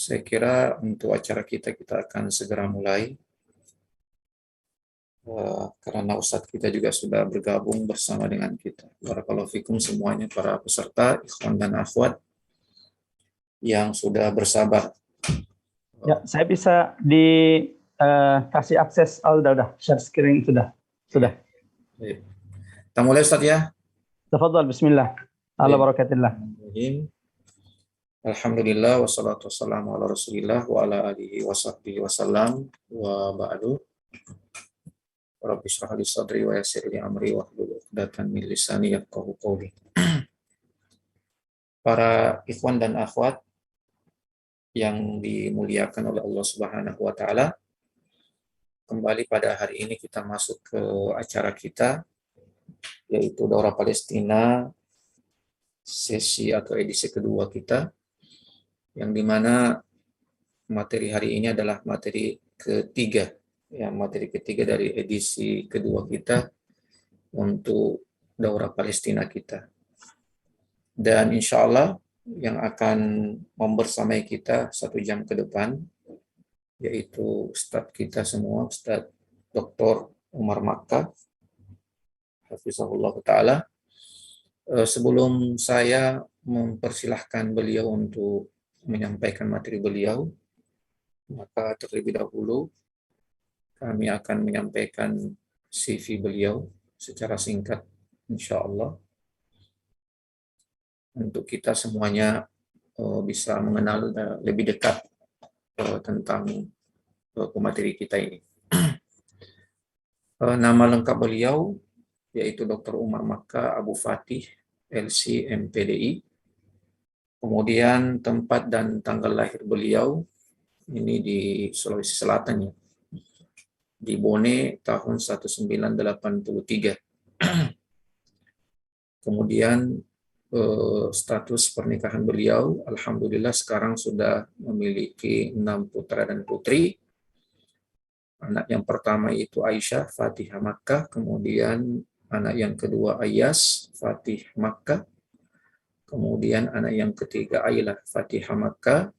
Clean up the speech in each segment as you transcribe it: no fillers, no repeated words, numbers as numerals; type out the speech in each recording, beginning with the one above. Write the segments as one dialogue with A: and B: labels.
A: Saya kira untuk acara kita akan segera mulai. Karena Ustadz kita juga sudah bergabung bersama dengan kita. Barakallahu fikum semuanya para peserta, ikhwan dan akhwat yang sudah bersabar.
B: Ya, saya bisa dikasih akses. Oh, udah share screen sudah.
A: Baik. Kita mulai Ustadz ya.
B: Tafadhal, bismillah. Ala barakatillah.
A: Alhamdulillah wassalatu wassalamu ala Rasulillah wa ala alihi wa sahbihi wasallam wa ba'du. Rabbi shrah li sadri wa yassir li amri wahlul 'uqdatam min lisani yafqahu qawli. Para ikhwan dan akhwat yang dimuliakan oleh Allah Subhanahu wa taala, kembali pada hari ini kita masuk ke acara kita, yaitu Daurah Palestina sesi atau edisi kedua kita, yang dimana materi hari ini adalah materi ketiga, materi ketiga dari edisi kedua kita untuk Daurah Palestina kita. Dan insya Allah yang akan membersamai kita 1 jam ke depan, yaitu Ustadz kita semua, Ustadz Dr. Umar Makkah, Hafizahullah Ta'ala. Sebelum saya mempersilahkan beliau untuk menyampaikan materi beliau, maka terlebih dahulu kami akan menyampaikan CV beliau secara singkat, insya Allah, untuk kita semuanya bisa mengenal lebih dekat tentang pemateri kita ini. Nama lengkap beliau yaitu Dr. Umar Makkah Abu Fatih, LC MPDI. Kemudian tempat dan tanggal lahir beliau ini di Sulawesi Selatan, ya, di Bone tahun 1983. Kemudian status pernikahan beliau, alhamdulillah sekarang sudah memiliki 6 putra dan putri. Anak yang pertama itu Aisyah Fatihah Makkah, kemudian anak yang kedua Ayas Fatih Makkah, kemudian anak yang ketiga Ailah Fatihah Makkah,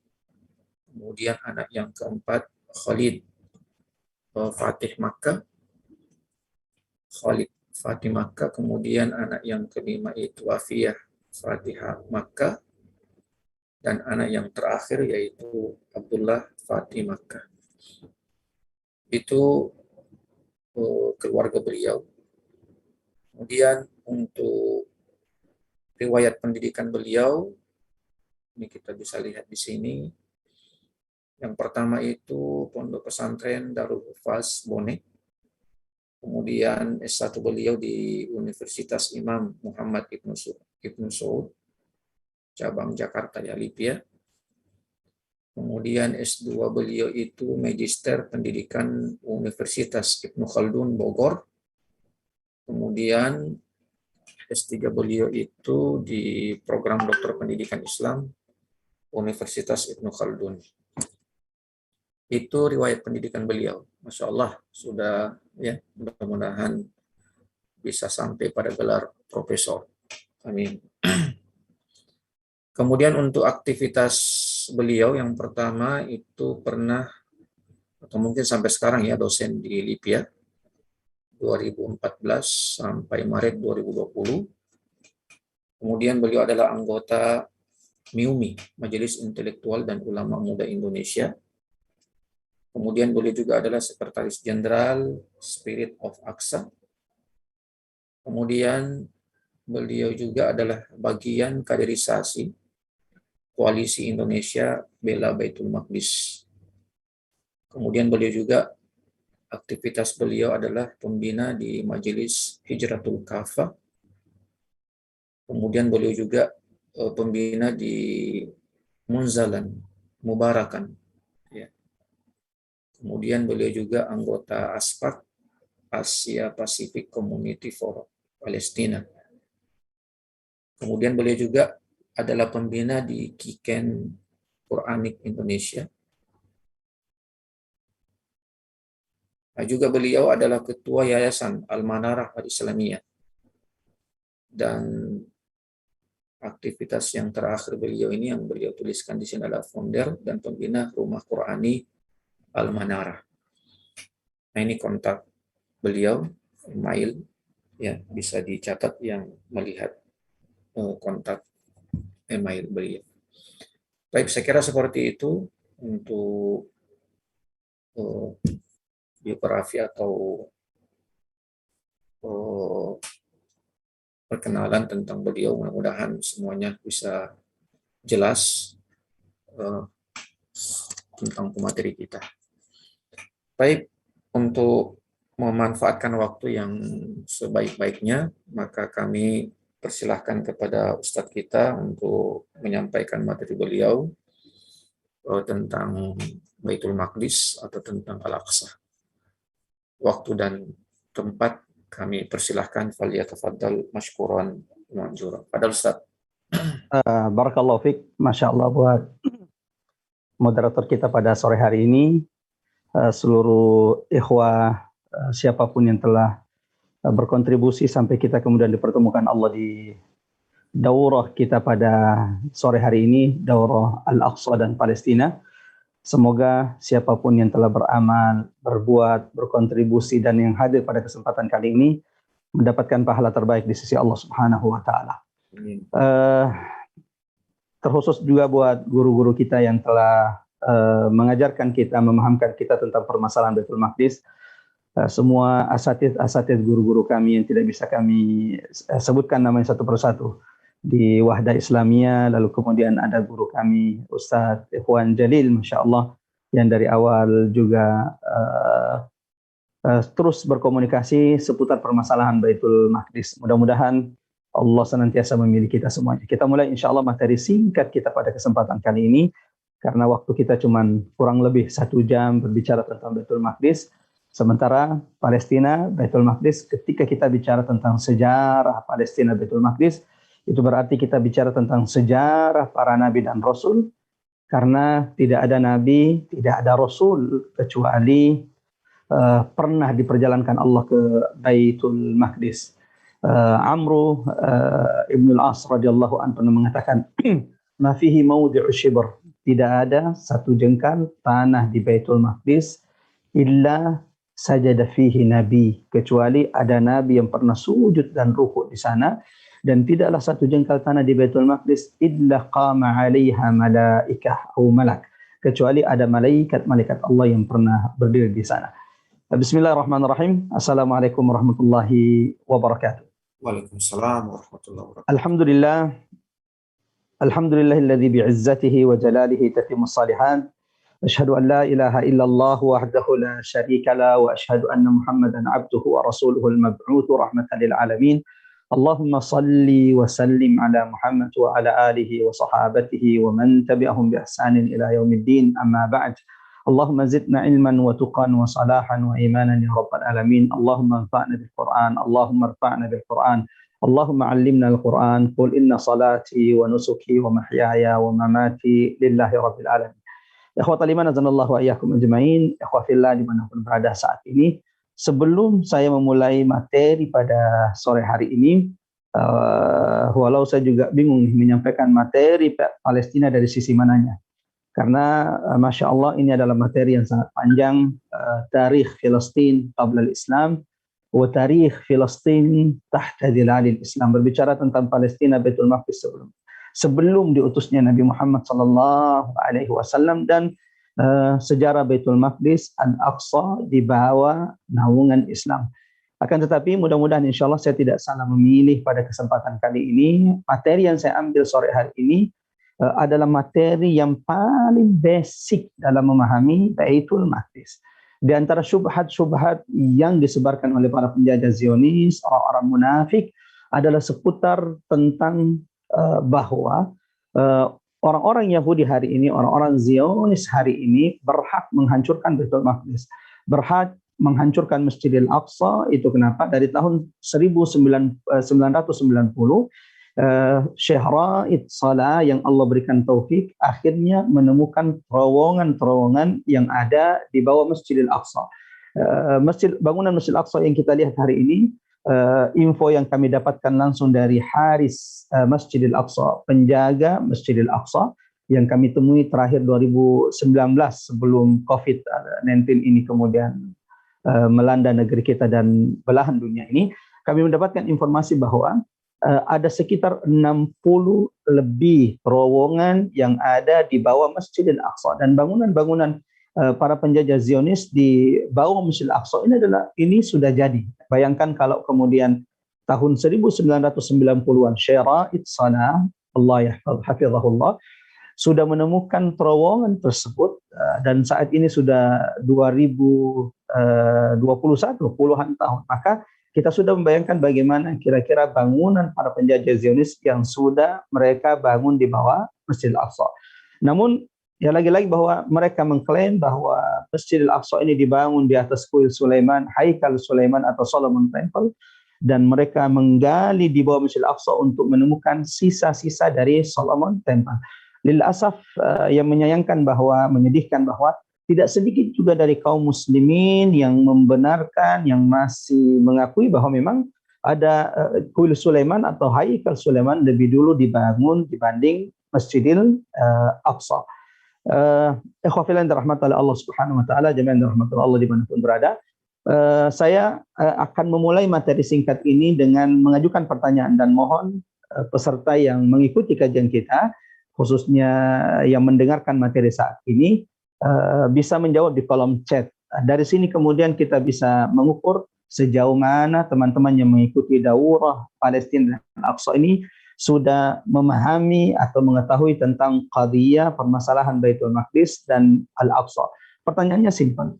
A: kemudian anak yang keempat Khalid Fatih Makkah, Khalid Fatih Makkah, kemudian anak yang kelima itu Afiyah Fatihah Makkah, dan anak yang terakhir yaitu Abdullah Fatih Makkah. Itu keluarga beliau. Kemudian untuk riwayat pendidikan beliau, ini kita bisa lihat di sini. Yang pertama itu Pondok Pesantren Darul Hufaz Bone. Kemudian S1 beliau di Universitas Imam Muhammad Ibnu Saud, cabang Jakarta, ya, Libya. Kemudian S2 beliau itu Magister Pendidikan Universitas Ibnu Khaldun Bogor. Kemudian S3 beliau itu di program Doktor Pendidikan Islam Universitas Ibnu Khaldun. Itu riwayat pendidikan beliau. Masya Allah, sudah, ya, mudah-mudahan bisa sampai pada gelar profesor. Amin. Kemudian untuk aktivitas beliau, yang pertama itu pernah, atau mungkin sampai sekarang, ya, dosen di Libya 2014 sampai Maret 2020. Kemudian beliau adalah anggota MIUMI, Majelis Intelektual dan Ulama Muda Indonesia. Kemudian beliau juga adalah Sekretaris Jenderal Spirit of Aqsa. Kemudian beliau juga adalah bagian kaderisasi Koalisi Indonesia Bela Baitul Maqdis. Kemudian beliau juga, aktivitas beliau adalah pembina di Majelis Hijratul Kafah. Kemudian beliau juga pembina di Munzalan Mubarakan. Ya. Kemudian beliau juga anggota ASPAC, Asia Pacific Community for Palestina. Kemudian beliau juga adalah pembina di Kiken Quranic Indonesia. Nah, juga beliau adalah ketua Yayasan Al-Manarah Al-Islamiyah dan aktivitas yang terakhir beliau ini yang beliau tuliskan di sini adalah founder dan pembina Rumah Qur'ani Al-Manarah. Nah, ini kontak beliau, email, ya bisa dicatat yang melihat kontak email beliau. Baik, saya kira seperti itu untuk biografi atau perkenalan tentang beliau. Mudah-mudahan semuanya bisa jelas tentang pemateri kita. Baik, untuk memanfaatkan waktu yang sebaik-baiknya, maka kami persilahkan kepada Ustadz kita untuk menyampaikan materi beliau tentang Baitul Maqdis atau tentang Al-Aqsa. Waktu dan tempat kami persilahkan, faliyatafaddal mashkuran manjura. Padahal Ustaz.
B: Barakallahu fiik, Masya Allah buat moderator kita pada sore hari ini. Seluruh ikhwah, siapapun yang telah berkontribusi sampai kita kemudian dipertemukan Allah di daurah kita pada sore hari ini, daurah Al-Aqsa dan Palestina. Semoga siapapun yang telah beramal, berbuat, berkontribusi dan yang hadir pada kesempatan kali ini mendapatkan pahala terbaik di sisi Allah Subhanahu wa taala. Terkhusus juga buat guru-guru kita yang telah mengajarkan kita, memahamkan kita tentang permasalahan Baitul Maqdis. Semua asatidz guru-guru kami yang tidak bisa kami sebutkan namanya satu persatu di Wahdah Islamiyah, lalu kemudian ada guru kami Ustadz Ikhwan Jalil, Masya Allah, yang dari awal juga terus berkomunikasi seputar permasalahan Baitul Maqdis. Mudah-mudahan Allah senantiasa memilih kita semuanya. Kita mulai insya Allah materi singkat kita pada kesempatan kali ini, karena waktu kita cuma kurang lebih 1 jam berbicara tentang Baitul Maqdis. Sementara Palestina, Baitul Maqdis, ketika kita bicara tentang sejarah Palestina, Baitul Maqdis, itu berarti kita bicara tentang sejarah para nabi dan rasul, karena tidak ada nabi, tidak ada rasul kecuali pernah diperjalankan Allah ke Baitul Maqdis. Amru Ibn al-As radhiyallahu anhu pernah mengatakan, "Ma fihi mawdi'u shibr." Tidak ada satu jengkal tanah di Baitul Maqdis illa sajada fihi nabi, kecuali ada nabi yang pernah sujud dan rukuk di sana. Dan tidaklah satu jengkal tanah di Baitul Maqdis illa qama 'alaiha malaikah atau malak, kecuali ada malaikat Allah yang pernah berdiri di sana. Bismillahirrahmanirrahim. Assalamualaikum warahmatullahi wabarakatuh.
A: Waalaikumsalam warahmatullahi wabarakatuh.
B: Alhamdulillahilladzi bi'izzatihi wa jalalihi tatimmus shalihat. Asyhadu an la ilaha illallah wahdahu la syarika la wa asyhadu anna Muhammadan 'abduhu wa rasuluhu al-mab'utsu rahmatan lil alamin. Allahumma salli wa sallim ala Muhammad wa ala alihi wa sahabatihi wa man tabi'ahum bi ihsanin ila yaumiddin, amma ba'd. Allahumma zidna ilman wa tuqan wa salahan wa imanan ya rabbal alamin. Allahumma anfa'na bil Qur'an, Allahumma irfa'na bil Qur'an, Allahumma 'allimna al-Qur'an. Qul inna salati wa nusuki wa mahyaya wa mamati lillahi rabbil alamin. Ikhwatal iman azanallahu wa iyyakum ajmain. Ikhwah fillah dimanapun berada saat ini, sebelum saya memulai materi pada sore hari ini, walau saya juga bingung menyampaikan materi Palestina dari sisi mananya. Karena Masya Allah ini adalah materi yang sangat panjang, tarikh Filistin qabla al-Islam, wa tarikh Filistin tahta zilalil Islam. Berbicara tentang Palestina, Baitul Maqdis sebelum diutusnya Nabi Muhammad SAW, dan sejarah Baitul Maqdis, Al-Aqsa di bawah naungan Islam. Akan tetapi mudah-mudahan insya Allah saya tidak salah memilih pada kesempatan kali ini. Materi yang saya ambil sore hari ini adalah materi yang paling basic dalam memahami Baitul Maqdis. Di antara syubhat-syubhat yang disebarkan oleh para penjajah Zionis, orang-orang munafik, adalah seputar tentang bahwa orang-orang Yahudi hari ini, orang-orang Zionis hari ini berhak menghancurkan Baitul Maqdis, berhak menghancurkan Masjidil Aqsa. Itu kenapa? Dari tahun 1990 Syekh Raid Salah yang Allah berikan taufik akhirnya menemukan terowongan-terowongan yang ada di bawah Masjidil Aqsa. Bangunan Masjidil Aqsa yang kita lihat hari ini info yang kami dapatkan langsung dari Haris Masjidil Aqsa, penjaga Masjidil Aqsa yang kami temui terakhir 2019 sebelum COVID-19 ini kemudian melanda negeri kita dan belahan dunia ini. Kami mendapatkan informasi bahwa ada sekitar 60 lebih terowongan yang ada di bawah Masjidil Aqsa, dan bangunan-bangunan para penjajah Zionis di bawah Masjidil Aqsa ini sudah jadi. Bayangkan kalau kemudian tahun 1990-an Syara'id Sana, Allah hafizahullah, sudah menemukan terowongan tersebut, dan saat ini sudah 2021, puluhan tahun. Maka kita sudah membayangkan bagaimana kira-kira bangunan para penjajah Zionis yang sudah mereka bangun di bawah Masjidil Aqsa. Namun ya lagi-lagi bahwa mereka mengklaim bahwa Masjidil Aqsa ini dibangun di atas kuil Sulaiman, Haikal Sulaiman atau Solomon Temple, dan mereka menggali di bawah Masjidil Aqsa untuk menemukan sisa-sisa dari Solomon Temple. Lilasaf, yang menyayangkan bahwa, menyedihkan bahwa tidak sedikit juga dari kaum muslimin yang membenarkan, yang masih mengakui bahwa memang ada kuil Sulaiman atau Haikal Sulaiman lebih dulu dibangun dibanding Masjidil Aqsa. Ikhwafillah yang dirahmati oleh Allah Subhanahu wa taala, jemaah yang dirahmati Allah dimanapun berada. Saya akan memulai materi singkat ini dengan mengajukan pertanyaan dan mohon peserta yang mengikuti kajian kita, khususnya yang mendengarkan materi saat ini, bisa menjawab di kolom chat. Dari sini kemudian kita bisa mengukur sejauh mana teman-teman yang mengikuti daurah Palestina dan Aqsa ini sudah memahami atau mengetahui tentang qadiyah permasalahan Baitul Maqdis dan Al-Aqsa. Pertanyaannya simpel.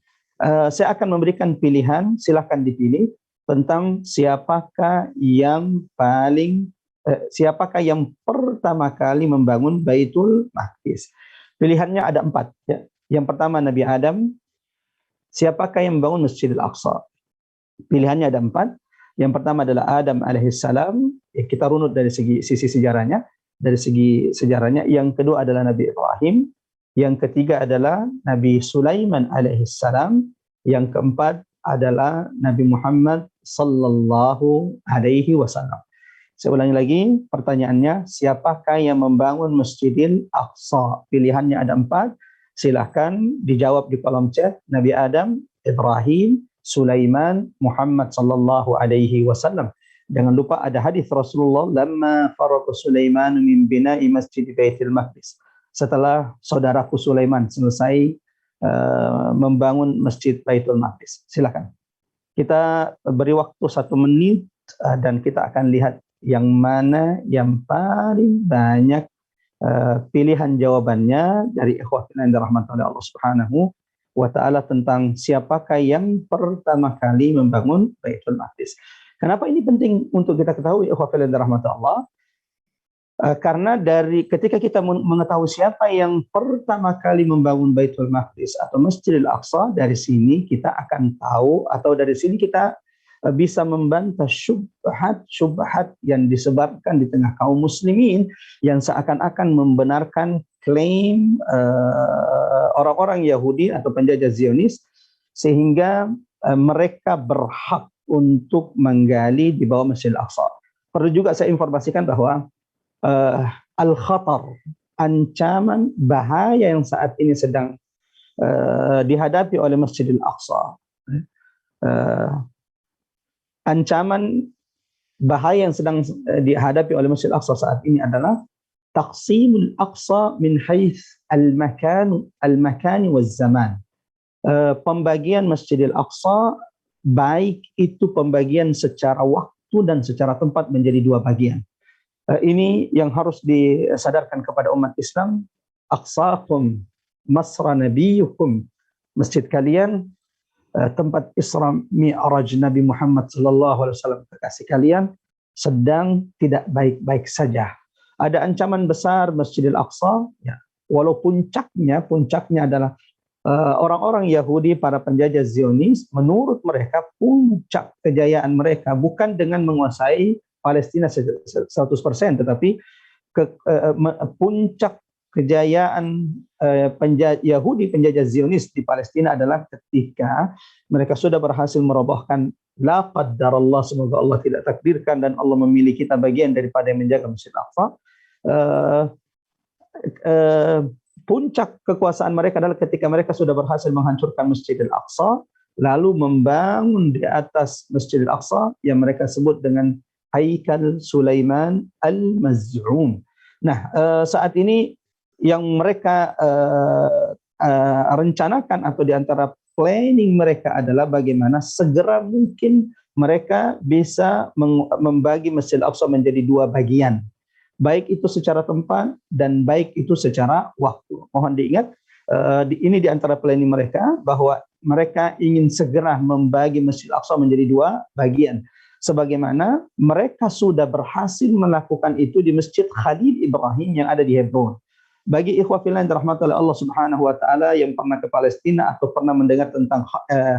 B: Saya akan memberikan pilihan, silakan dipilih tentang siapakah yang pertama kali membangun Baitul Maqdis. Pilihannya ada 4. Ya. Yang pertama Nabi Adam. Siapakah yang membangun Masjidil Aqsa? Pilihannya ada 4. Yang pertama adalah Adam alaihissalam. Kita runut dari sisi sejarahnya. Dari segi sejarahnya. Yang kedua adalah Nabi Ibrahim. Yang ketiga adalah Nabi Sulaiman alaihissalam. Yang keempat adalah Nabi Muhammad sallallahu alaihi wasallam. Saya ulangi lagi pertanyaannya, siapakah yang membangun Masjidil Aqsa? Pilihannya ada 4. Silahkan dijawab di kolom chat. Nabi Adam, Ibrahim, Sulaiman, Muhammad sallallahu alaihi wasallam. Jangan lupa ada hadis Rasulullah, lamma faraqa Sulaiman min bina'i Masjid Baitul Maqdis. Setelah saudaraku Sulaiman selesai membangun Masjid Baitul Maqdis. Silakan. Kita beri waktu 1 menit dan kita akan lihat yang mana yang paling banyak pilihan jawabannya dari ikhwah yang dirahmati oleh Allah Subhanahu wa taala tentang siapakah yang pertama kali membangun Baitul Maqdis. Kenapa ini penting untuk kita ketahui ikhwah yang dirahmati Allah? Karena dari ketika kita mengetahui siapa yang pertama kali membangun Baitul Maqdis atau Masjidil Aqsa, dari sini kita akan tahu, atau dari sini kita bisa membantah syubhat yang disebarkan di tengah kaum muslimin yang seakan-akan membenarkan klaim orang-orang Yahudi atau penjajah Zionis, sehingga mereka berhak untuk menggali di bawah Masjidil Aqsa. Perlu juga saya informasikan bahwa al-khatar, ancaman bahaya yang saat ini sedang dihadapi oleh Masjidil Aqsa, ancaman bahaya yang sedang dihadapi oleh Masjidil Aqsa saat ini adalah taqsimul Aqsa min haits al-makan waz zaman. Pembagian Masjidil Aqsa, baik itu pembagian secara waktu dan secara tempat, menjadi 2 bagian. Ini yang harus disadarkan kepada umat Islam. Aqsakum masra nabiyukum, masjid kalian, tempat Isra Mi'raj Nabi Muhammad sallallahu alaihi wasallam, kekasih kalian, sedang tidak baik-baik saja. Ada ancaman besar Masjidil Aqsa, ya. Walau puncaknya adalah orang-orang Yahudi, para penjajah Zionis, menurut mereka puncak kejayaan mereka bukan dengan menguasai Palestina 100%, tetapi puncak kejayaan Yahudi penjajah Zionis di Palestina adalah ketika mereka sudah berhasil merobohkan La qaddarallah, semoga Allah tidak takdirkan dan Allah memilih kita bagian daripada yang menjaga Masjid Al-Aqsa. Uh, uh, Puncak kekuasaan mereka adalah ketika mereka sudah berhasil menghancurkan Masjid Al-Aqsa, lalu membangun di atas Masjid Al-Aqsa yang mereka sebut dengan Haikal Sulaiman Al-Maz'um. Nah, saat ini yang mereka rencanakan atau di antara planning mereka adalah bagaimana segera mungkin mereka bisa membagi Masjid Al-Aqsa menjadi dua bagian. Baik itu secara tempat dan baik itu secara waktu. Mohon diingat, ini di antara planning mereka bahwa mereka ingin segera membagi Masjid Al-Aqsa menjadi dua bagian. Sebagaimana mereka sudah berhasil melakukan itu di Masjid Khalil Ibrahim yang ada di Hebron. Bagi ikhwah fillah yang dirahmati oleh Allah Subhanahu wa taala yang pernah ke Palestina atau pernah mendengar tentang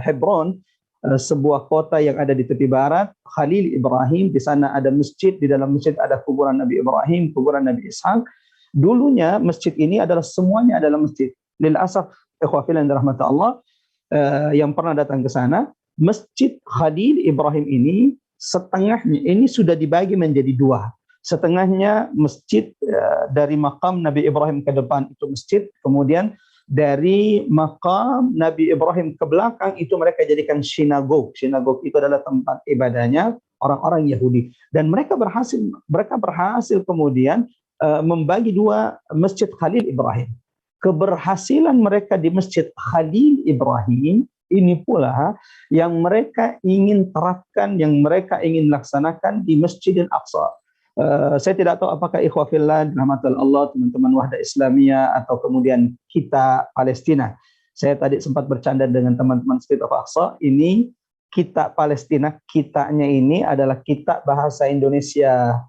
B: Hebron, sebuah kota yang ada di tepi barat, Khalil Ibrahim, di sana ada masjid, di dalam masjid ada kuburan Nabi Ibrahim, kuburan Nabi Ishaq. Dulunya masjid ini adalah semuanya adalah masjid. Lil asaf ikhwah fillah yang dirahmati Allah yang pernah datang ke sana, Masjid Khalil Ibrahim ini setengahnya ini sudah dibagi menjadi dua. Setengahnya masjid dari makam Nabi Ibrahim ke depan itu masjid, kemudian dari makam Nabi Ibrahim ke belakang itu mereka jadikan sinagog. Sinagog itu adalah tempat ibadahnya orang-orang Yahudi. Dan mereka berhasil kemudian membagi dua Masjid Khalil Ibrahim. Keberhasilan mereka di Masjid Khalil Ibrahim ini pula yang mereka ingin terapkan, yang mereka ingin laksanakan di Masjidil Aqsa. Saya tidak tahu apakah ikhwah fillah dirahmati Allah, teman-teman Wahdah Islamiyah atau kemudian kita Palestina. Saya tadi sempat bercanda dengan teman-teman Masjid Al-Aqsa, ini kita Palestina, kitanya ini adalah kita bahasa Indonesia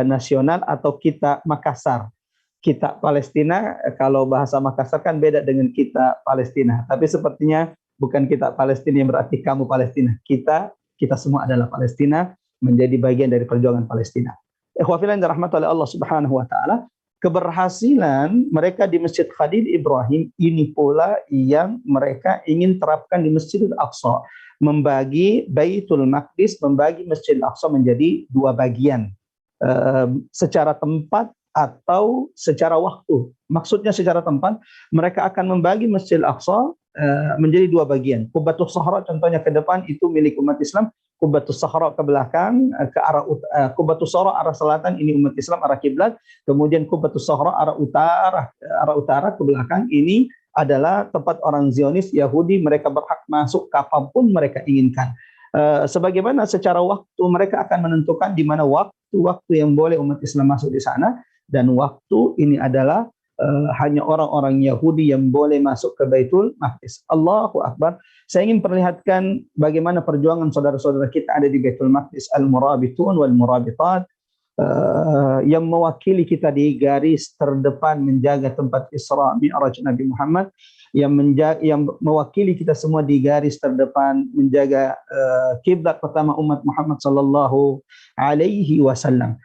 B: nasional atau kita Makassar. Kita Palestina, kalau bahasa Makassar kan beda dengan kita Palestina. Tapi sepertinya bukan kita Palestina yang berarti kamu Palestina. Kita semua adalah Palestina, menjadi bagian dari perjuangan Palestina. Ikhwafillah yang dirahmati oleh Allah Subhanahu wa taala, keberhasilan mereka di Masjid Khalil Ibrahim ini pula yang mereka ingin terapkan di Masjidil Aqsa, membagi Baitul Maqdis, membagi Masjidil Aqsa menjadi dua bagian, secara tempat atau secara waktu. Maksudnya secara tempat, mereka akan membagi Masjidil Aqsa menjadi dua bagian. Qubbatus Sahra contohnya ke depan itu milik umat Islam, Qubbatus Sahra ke belakang, ke arah Qubbatus Sahra arah selatan ini umat Islam arah kiblat, kemudian Qubbatus Sahra arah utara ke belakang ini adalah tempat orang Zionis Yahudi, mereka berhak masuk kapanpun mereka inginkan. Sebagaimana secara waktu mereka akan menentukan di mana waktu yang boleh umat Islam masuk di sana, dan waktu ini adalah hanya orang-orang Yahudi yang boleh masuk ke Baitul Maqdis. Allahu Akbar. Saya ingin perlihatkan bagaimana perjuangan saudara-saudara kita ada di Baitul Maqdis, al-murabitun wal murabitat, yang mewakili kita di garis terdepan menjaga tempat Isra Mi'raj Nabi Muhammad, yang mewakili kita semua di garis terdepan menjaga kiblat pertama umat Muhammad sallallahu alaihi wasallam.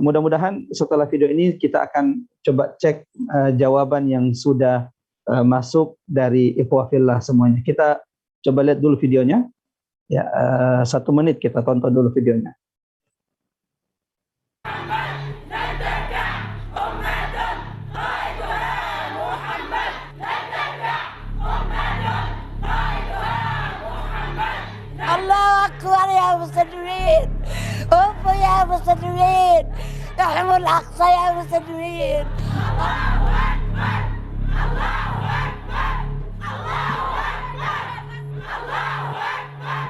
B: Mudah-mudahan setelah video ini kita akan coba cek jawaban yang sudah masuk dari ikhwah fillah semuanya. Kita coba lihat dulu videonya. Ya, 1 menit kita tonton dulu videonya.
C: Allah Akbar ya muslimin. Apa ya muslimin? Nahmul Aqsa ya muslimin. Allahu Akbar. Allahu Akbar. Allahu Akbar. Allahu Akbar.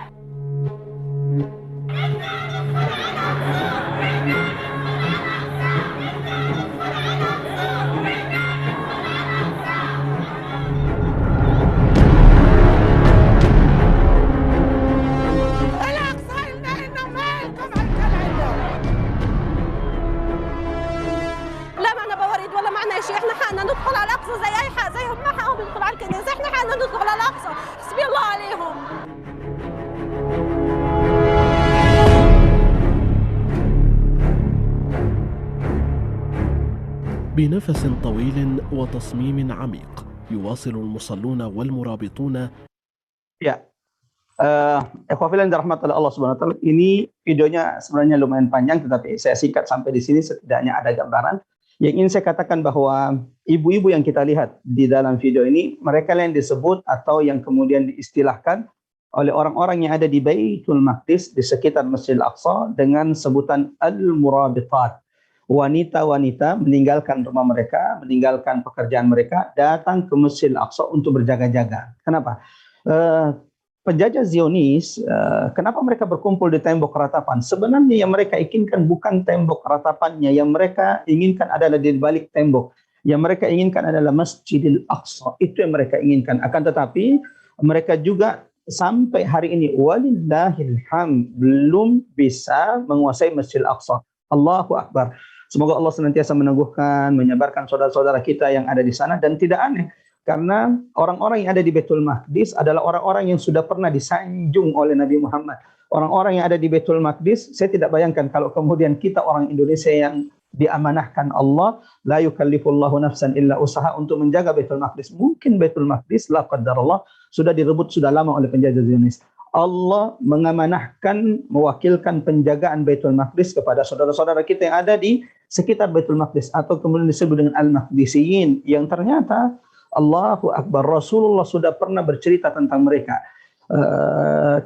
C: احنا حقنا ندخل على الاقصى زي اي حق، زيهم ما حقهم يدخلوا على الكنيسه، احنا حقنا ندخل على الاقصى. حسبي الله عليهم.
D: بنفس طويل وتصميم عميق يواصل المصلون والمرابطون.
B: Ya, Ikhwafil yang dirahmati oleh Allah Subhanahu wa taala, ini videonya sebenarnya lumayan panjang tetapi saya singkat sampai di sini, setidaknya ada gambaran. Yang ingin saya katakan bahwa ibu-ibu yang kita lihat di dalam video ini, mereka yang disebut atau yang kemudian diistilahkan oleh orang-orang yang ada di Baitul Maqdis di sekitar Masjidil Aqsa dengan sebutan Al-Murabitat. Wanita-wanita meninggalkan rumah mereka, meninggalkan pekerjaan mereka, datang ke Masjidil Aqsa untuk berjaga-jaga. Kenapa? Penjajah Zionis, kenapa mereka berkumpul di tembok ratapan? Sebenarnya yang mereka inginkan bukan tembok ratapannya, yang mereka inginkan adalah di balik tembok. Yang mereka inginkan adalah Masjidil Aqsa. Itu yang mereka inginkan. Akan tetapi mereka juga sampai hari ini walillahil hamd belum bisa menguasai Masjidil Aqsa. Allahu Akbar. Semoga Allah senantiasa meneguhkan, menyabarkan saudara-saudara kita yang ada di sana, dan tidak aneh karena orang-orang yang ada di Baitul Maqdis adalah orang-orang yang sudah pernah disanjung oleh Nabi Muhammad. Orang-orang yang ada di Baitul Maqdis, saya tidak bayangkan kalau kemudian kita orang Indonesia yang diamanahkan Allah, la yukallifullahu nafsan illa usaha untuk menjaga Baitul Maqdis. Mungkin Baitul Maqdis, la qadarullah, sudah direbut sudah lama oleh penjajah Zionis. Allah mengamanahkan, mewakilkan penjagaan Baitul Maqdis kepada saudara-saudara kita yang ada di sekitar Baitul Maqdis, atau kemudian disebut dengan Al-Maqdisiyin, yang ternyata Allahu Akbar, Rasulullah sudah pernah bercerita tentang mereka.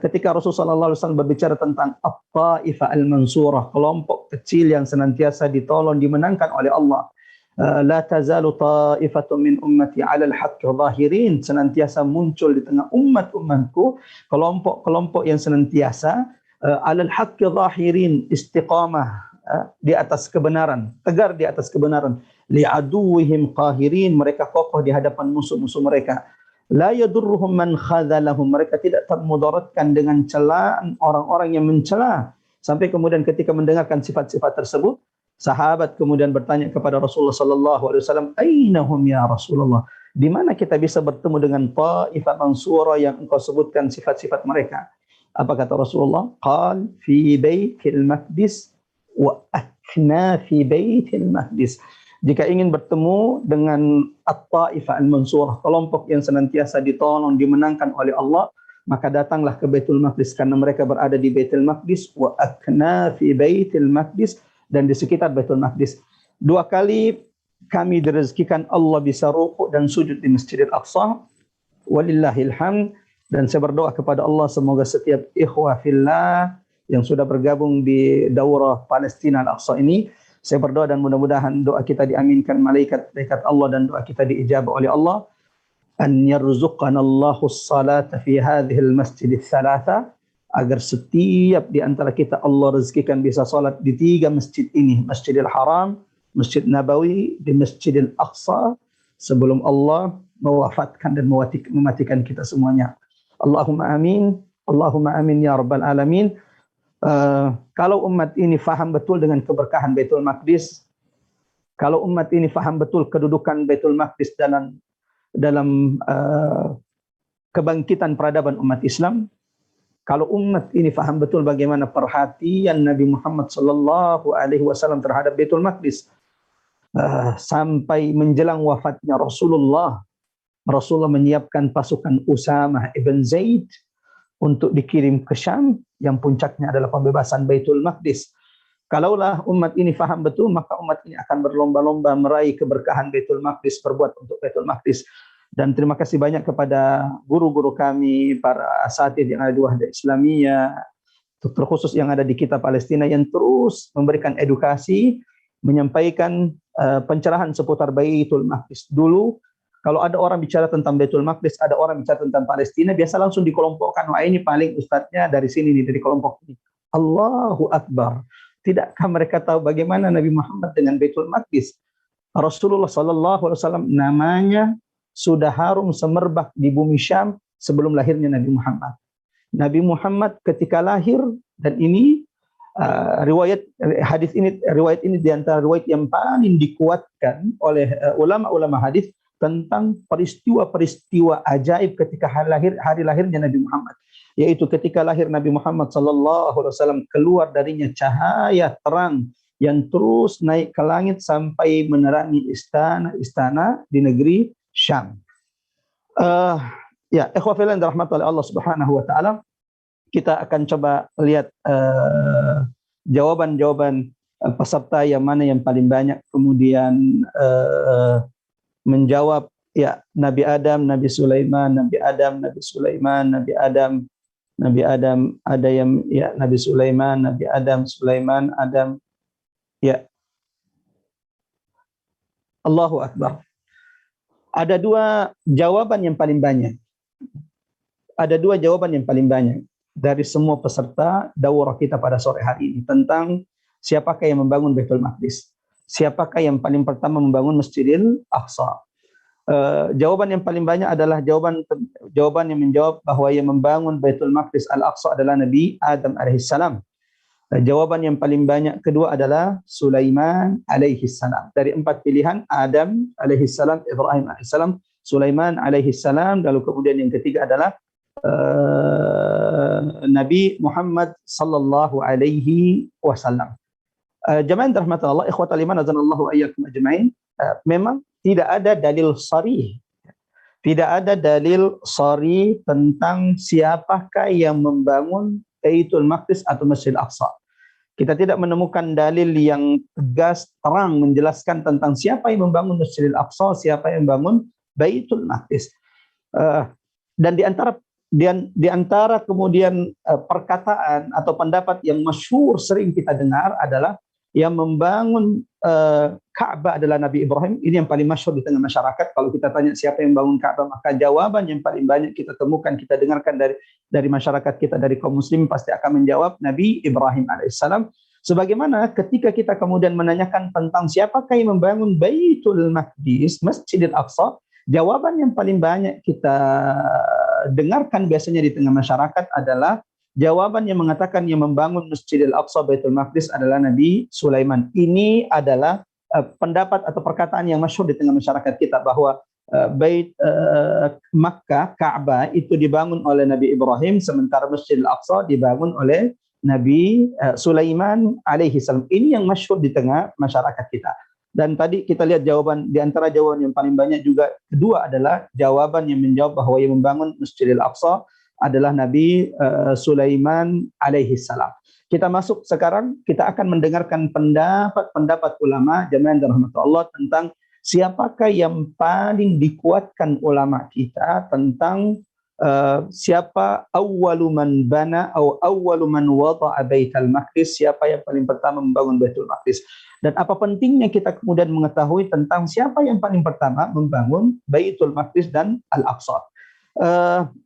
B: Ketika Rasulullah SAW berbicara tentang At-Taifah Al-Mansurah, kelompok kecil yang senantiasa ditolong, dimenangkan oleh Allah. La tazalu ta'ifatun min ummati 'alal haqqi zahirin, senantiasa muncul di tengah umat-umatku kelompok-kelompok yang senantiasa 'alal haqqi zahirin, istiqamah di atas kebenaran, tegar di atas kebenaran. Li'aduwihim qahirin, mereka kokoh di hadapan musuh-musuh mereka. La yadurruhum man khadhalahum, mereka tidak termudaratkan dengan celaan orang-orang yang mencela. Sampai kemudian ketika mendengarkan sifat-sifat tersebut, sahabat kemudian bertanya kepada Rasulullah sallallahu alaihi wasallam, "Ainahum ya Rasulullah?" Di mana kita bisa bertemu dengan Taifah Mansura yang engkau sebutkan sifat-sifat mereka? Apa kata Rasulullah? Qal fi baitil maqdis wa akna fi baitil maqdis. Jika ingin bertemu dengan At-Taifah Al-Mansurah, kelompok yang senantiasa ditolong, dimenangkan oleh Allah, maka datanglah ke Baitul Maqdis, karena mereka berada di Baitul Maqdis, wa akna fi Baitul Maqdis, dan di sekitar Baitul Maqdis. 2 kali kami direzekikan Allah bisa rukuk dan sujud di Masjidil Aqsa. Walillahil hamd. Dan saya berdoa kepada Allah semoga setiap ikhwah fillah yang sudah bergabung di daurah Palestina Al-Aqsa ini, saya berdoa dan mudah-mudahan doa kita diaminkan malaikat-malaikat Allah dan doa kita diijabah oleh Allah. An yarzuqanallahu as-salata fi hadhihi al-masjid ats-tsalatsa, agar setiap di antara kita Allah rezekikan bisa salat di 3 masjid ini, Masjidil Haram, Masjid Nabawi, di Masjidil Aqsa, sebelum Allah mewafatkan dan mematikan kita semuanya. Allahumma amin, Allahumma amin ya rabbal alamin. Kalau umat ini faham betul dengan keberkahan Baitul Maqdis, kalau umat ini faham betul kedudukan Baitul Maqdis dalam kebangkitan peradaban umat Islam, kalau umat ini faham betul bagaimana perhatian Nabi Muhammad sallallahu alaihi wasallam terhadap Baitul Maqdis, sampai menjelang wafatnya Rasulullah menyiapkan pasukan Usamah ibn Zaid untuk dikirim ke Syam, yang puncaknya adalah pembebasan Baitul Maqdis. Kalaulah umat ini faham betul, maka umat ini akan berlomba-lomba meraih keberkahan Baitul Maqdis, berbuat untuk Baitul Maqdis. Dan terima kasih banyak kepada guru-guru kami, para asatidz yang ada di Wahdah Islamiyah, terkhusus yang ada di kita Palestina, yang terus memberikan edukasi, menyampaikan pencerahan seputar Baitul Maqdis. Dulu kalau ada orang bicara tentang Baitul Maqdis, ada orang bicara tentang Palestina, biasa langsung dikelompokkan. Wah, ini paling ustadznya dari sini nih, dari kelompok ini. Allahu Akbar. Tidakkah mereka tahu bagaimana Nabi Muhammad dengan Baitul Maqdis? Rasulullah sallallahu alaihi wasallam namanya sudah harum semerbak di bumi Syam sebelum lahirnya Nabi Muhammad. Nabi Muhammad ketika lahir, dan ini riwayat ini di antara riwayat yang paling dikuatkan oleh ulama-ulama hadis tentang peristiwa-peristiwa ajaib ketika hari lahirnya Nabi Muhammad, yaitu ketika lahir Nabi Muhammad sallallahu alaihi wasallam, keluar darinya cahaya terang yang terus naik ke langit sampai menerangi istana-istana di negeri Syam. Ya, ikhwah fillah yang dirahmati oleh Allah Subhanahu wa taala, kita akan coba lihat jawaban-jawaban peserta yang mana yang paling banyak kemudian menjawab ya Nabi Adam, Nabi Sulaiman, Nabi Adam, Nabi Sulaiman, Nabi Adam, Nabi Adam, ada yang ya Nabi Sulaiman, Nabi Adam, Sulaiman, Adam, ya. Allahu Akbar. Ada dua jawaban yang paling banyak. Ada dua jawaban yang paling banyak dari semua peserta daurah kita pada sore hari ini tentang siapakah yang membangun Baitul Maqdis. Siapakah yang paling pertama membangun Masjidil Aqsa. Jawaban yang paling banyak adalah jawaban yang menjawab bahwa yang membangun Baitul Maqdis Al-Aqsa adalah Nabi Adam alaihissalam. Jawaban yang paling banyak kedua adalah Sulaiman alaihissalam. Dari 4 pilihan, Adam alaihissalam, Ibrahim alaihissalam, Sulaiman alaihissalam, lalu kemudian yang ketiga adalah Nabi Muhammad sallallahu alaihi wasallam. Jamaah rahmatan Allah, ikhwatal iman azanallahu ayyakum ajma'in. Memang tidak ada dalil sharih. Tidak ada dalil sharih tentang siapakah yang membangun Baitul Maqdis atau Masjid Al-Aqsa. Kita tidak menemukan dalil yang tegas, terang menjelaskan tentang siapa yang membangun Masjid Al-Aqsa, siapa yang membangun Baitul Maqdis. Dan di antara kemudian perkataan atau pendapat yang masyhur sering kita dengar adalah yang membangun Ka'bah adalah Nabi Ibrahim. Ini yang paling masyhur di tengah masyarakat. Kalau kita tanya siapa yang membangun Ka'bah, maka jawaban yang paling banyak kita temukan, kita dengarkan dari masyarakat kita, dari kaum muslim, pasti akan menjawab Nabi Ibrahim alaihissalam. Sebagaimana ketika kita kemudian menanyakan tentang siapakah yang membangun Baitul Maqdis, Masjidil Aqsa, jawaban yang paling banyak kita dengarkan biasanya di tengah masyarakat adalah jawaban yang mengatakan yang membangun Masjidil Aqsa Baitul Maqdis adalah Nabi Sulaiman. Ini adalah pendapat atau perkataan yang masyhur di tengah masyarakat kita bahwa Makkah, Ka'bah itu dibangun oleh Nabi Ibrahim, sementara Masjidil Aqsa dibangun oleh Nabi Sulaiman alaihi salam. Ini yang masyhur di tengah masyarakat kita. Dan tadi kita lihat jawaban, di antara jawaban yang paling banyak juga kedua adalah jawaban yang menjawab bahwa yang membangun Masjidil Aqsa adalah Nabi Sulaiman alaihi salam. Kita masuk sekarang, kita akan mendengarkan pendapat ulama jamaah rahmatullah Allah tentang siapakah yang paling dikuatkan ulama kita tentang siapa awwalu man bana atau awwalu man wada'a Baitul Maqdis, siapa yang paling pertama membangun Baitul Maqdis. Dan apa pentingnya kita kemudian mengetahui tentang siapa yang paling pertama membangun Baitul Maqdis dan Al-Aqsa.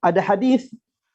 B: Ada hadis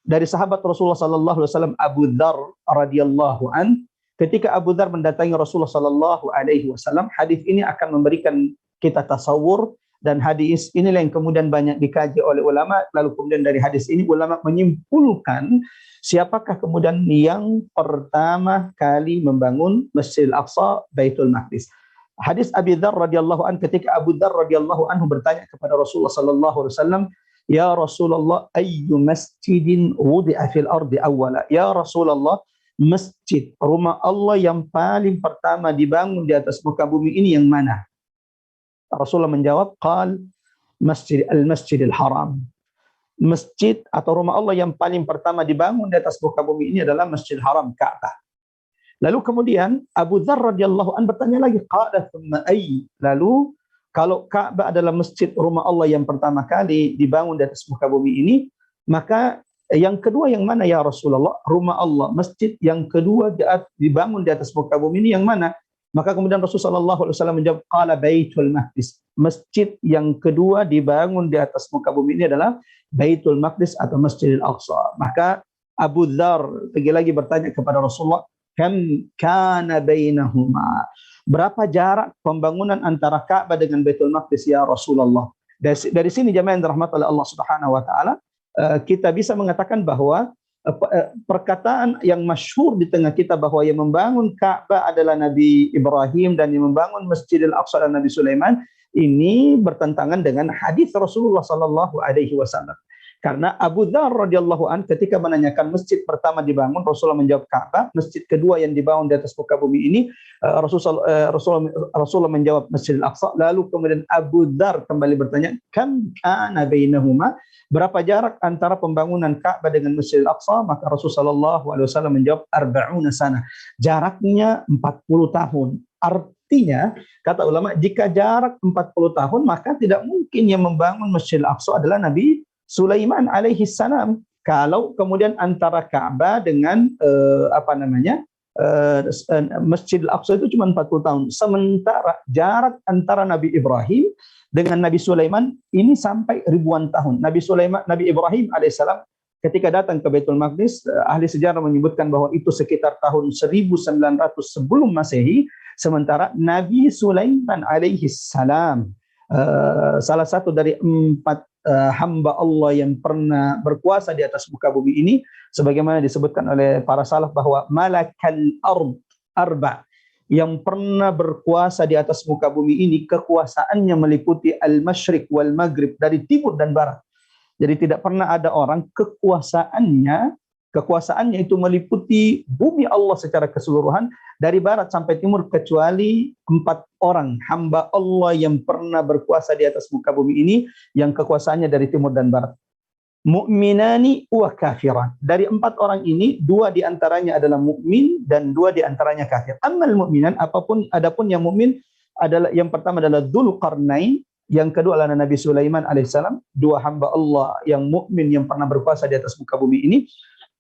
B: dari sahabat Rasulullah sallallahu alaihi wasallam Abu Dzar radhiyallahu an, ketika Abu Dzar mendatangi Rasulullah sallallahu alaihi wasallam, hadis ini akan memberikan kita tasawur, dan hadis inilah yang kemudian banyak dikaji oleh ulama. Lalu kemudian dari hadis ini ulama menyimpulkan siapakah kemudian yang pertama kali membangun Masjidil Aqsa Baitul Maqdis. Hadis Abi Dzar radhiyallahu an, ketika Abu Dzar radhiyallahu anhu bertanya kepada Rasulullah sallallahu alaihi wasallam, "Ya Rasulullah, ayyu masjidin wudi'a fil ardi awwala?" Ya Rasulullah, masjid, rumah Allah yang paling pertama dibangun di atas muka bumi ini yang mana? Rasulullah menjawab, qal al-Masjidil Haram. Masjid atau rumah Allah yang paling pertama dibangun di atas muka bumi ini adalah Masjidil Haram, Ka'bah. Lalu kemudian Abu Dzar radhiyallahu an bertanya lagi, qala thumma ayy? Lalu kalau Ka'bah adalah masjid rumah Allah yang pertama kali dibangun di atas muka bumi ini, maka yang kedua yang mana ya Rasulullah? Rumah Allah, masjid yang kedua dibangun di atas muka bumi ini yang mana? Maka kemudian Rasulullah SAW menjawab, qala Baitul Maqdis. Masjid yang kedua dibangun di atas muka bumi ini adalah Baitul Maqdis atau Masjidil Aqsa. Maka Abu Dzar lagi-lagi bertanya kepada Rasulullah, kam kana bainahuma? Berapa jarak pembangunan antara Ka'bah dengan Baitul Maqdis ya Rasulullah? Dari sini jamaah yang dirahmati oleh Allah Subhanahu wa taala, kita bisa mengatakan bahwa perkataan yang masyhur di tengah kita bahwa yang membangun Ka'bah adalah Nabi Ibrahim dan yang membangun Masjidil Aqsa adalah Nabi Sulaiman, ini bertentangan dengan hadis Rasulullah sallallahu alaihi wasallam. Karena Abu Dzar radhiyallahu an ketika menanyakan masjid pertama dibangun, Rasulullah menjawab Ka'bah. Masjid kedua yang dibangun di atas muka bumi ini, Rasulullah menjawab Masjidil Aqsa. Lalu kemudian Abu Dzar kembali bertanya, kam kana bainahuma? Berapa jarak antara pembangunan Ka'bah dengan Masjidil Aqsa? Maka Rasulullah SAW menjawab 40 sana. Jaraknya 40 tahun. Artinya, kata ulama, jika jarak 40 tahun, maka tidak mungkin yang membangun Masjidil Aqsa adalah Nabi Sulaiman alaihi salam. Kalau kemudian antara Ka'bah dengan Masjidil Aqsa itu cuma 40 tahun. Sementara jarak antara Nabi Ibrahim dengan Nabi Sulaiman ini sampai ribuan tahun. Nabi Ibrahim alaihissalam ketika datang ke Baitul Maqdis, ahli sejarah menyebutkan bahwa itu sekitar tahun 1900 sebelum Masehi. Sementara Nabi Sulaiman alaihi salam, salah satu dari 4 hamba Allah yang pernah berkuasa di atas muka bumi ini, sebagaimana disebutkan oleh para salaf bahwa malakal ard arba, yang pernah berkuasa di atas muka bumi ini, kekuasaannya meliputi al-masyriq wal maghrib, dari timur dan barat. Jadi tidak pernah ada orang kekuasaannya itu meliputi bumi Allah secara keseluruhan dari barat sampai timur, kecuali 4 orang hamba Allah yang pernah berkuasa di atas muka bumi ini yang kekuasaannya dari timur dan barat. Mu'minani wa kafiran. Dari 4 orang ini, 2 diantaranya adalah mukmin dan 2 diantaranya kafir. Amal mu'minan, adapun yang mukmin adalah, yang pertama adalah Dzulqarnain, yang kedua adalah Nabi Sulaiman alaihissalam, 2 hamba Allah yang mukmin yang pernah berkuasa di atas muka bumi ini.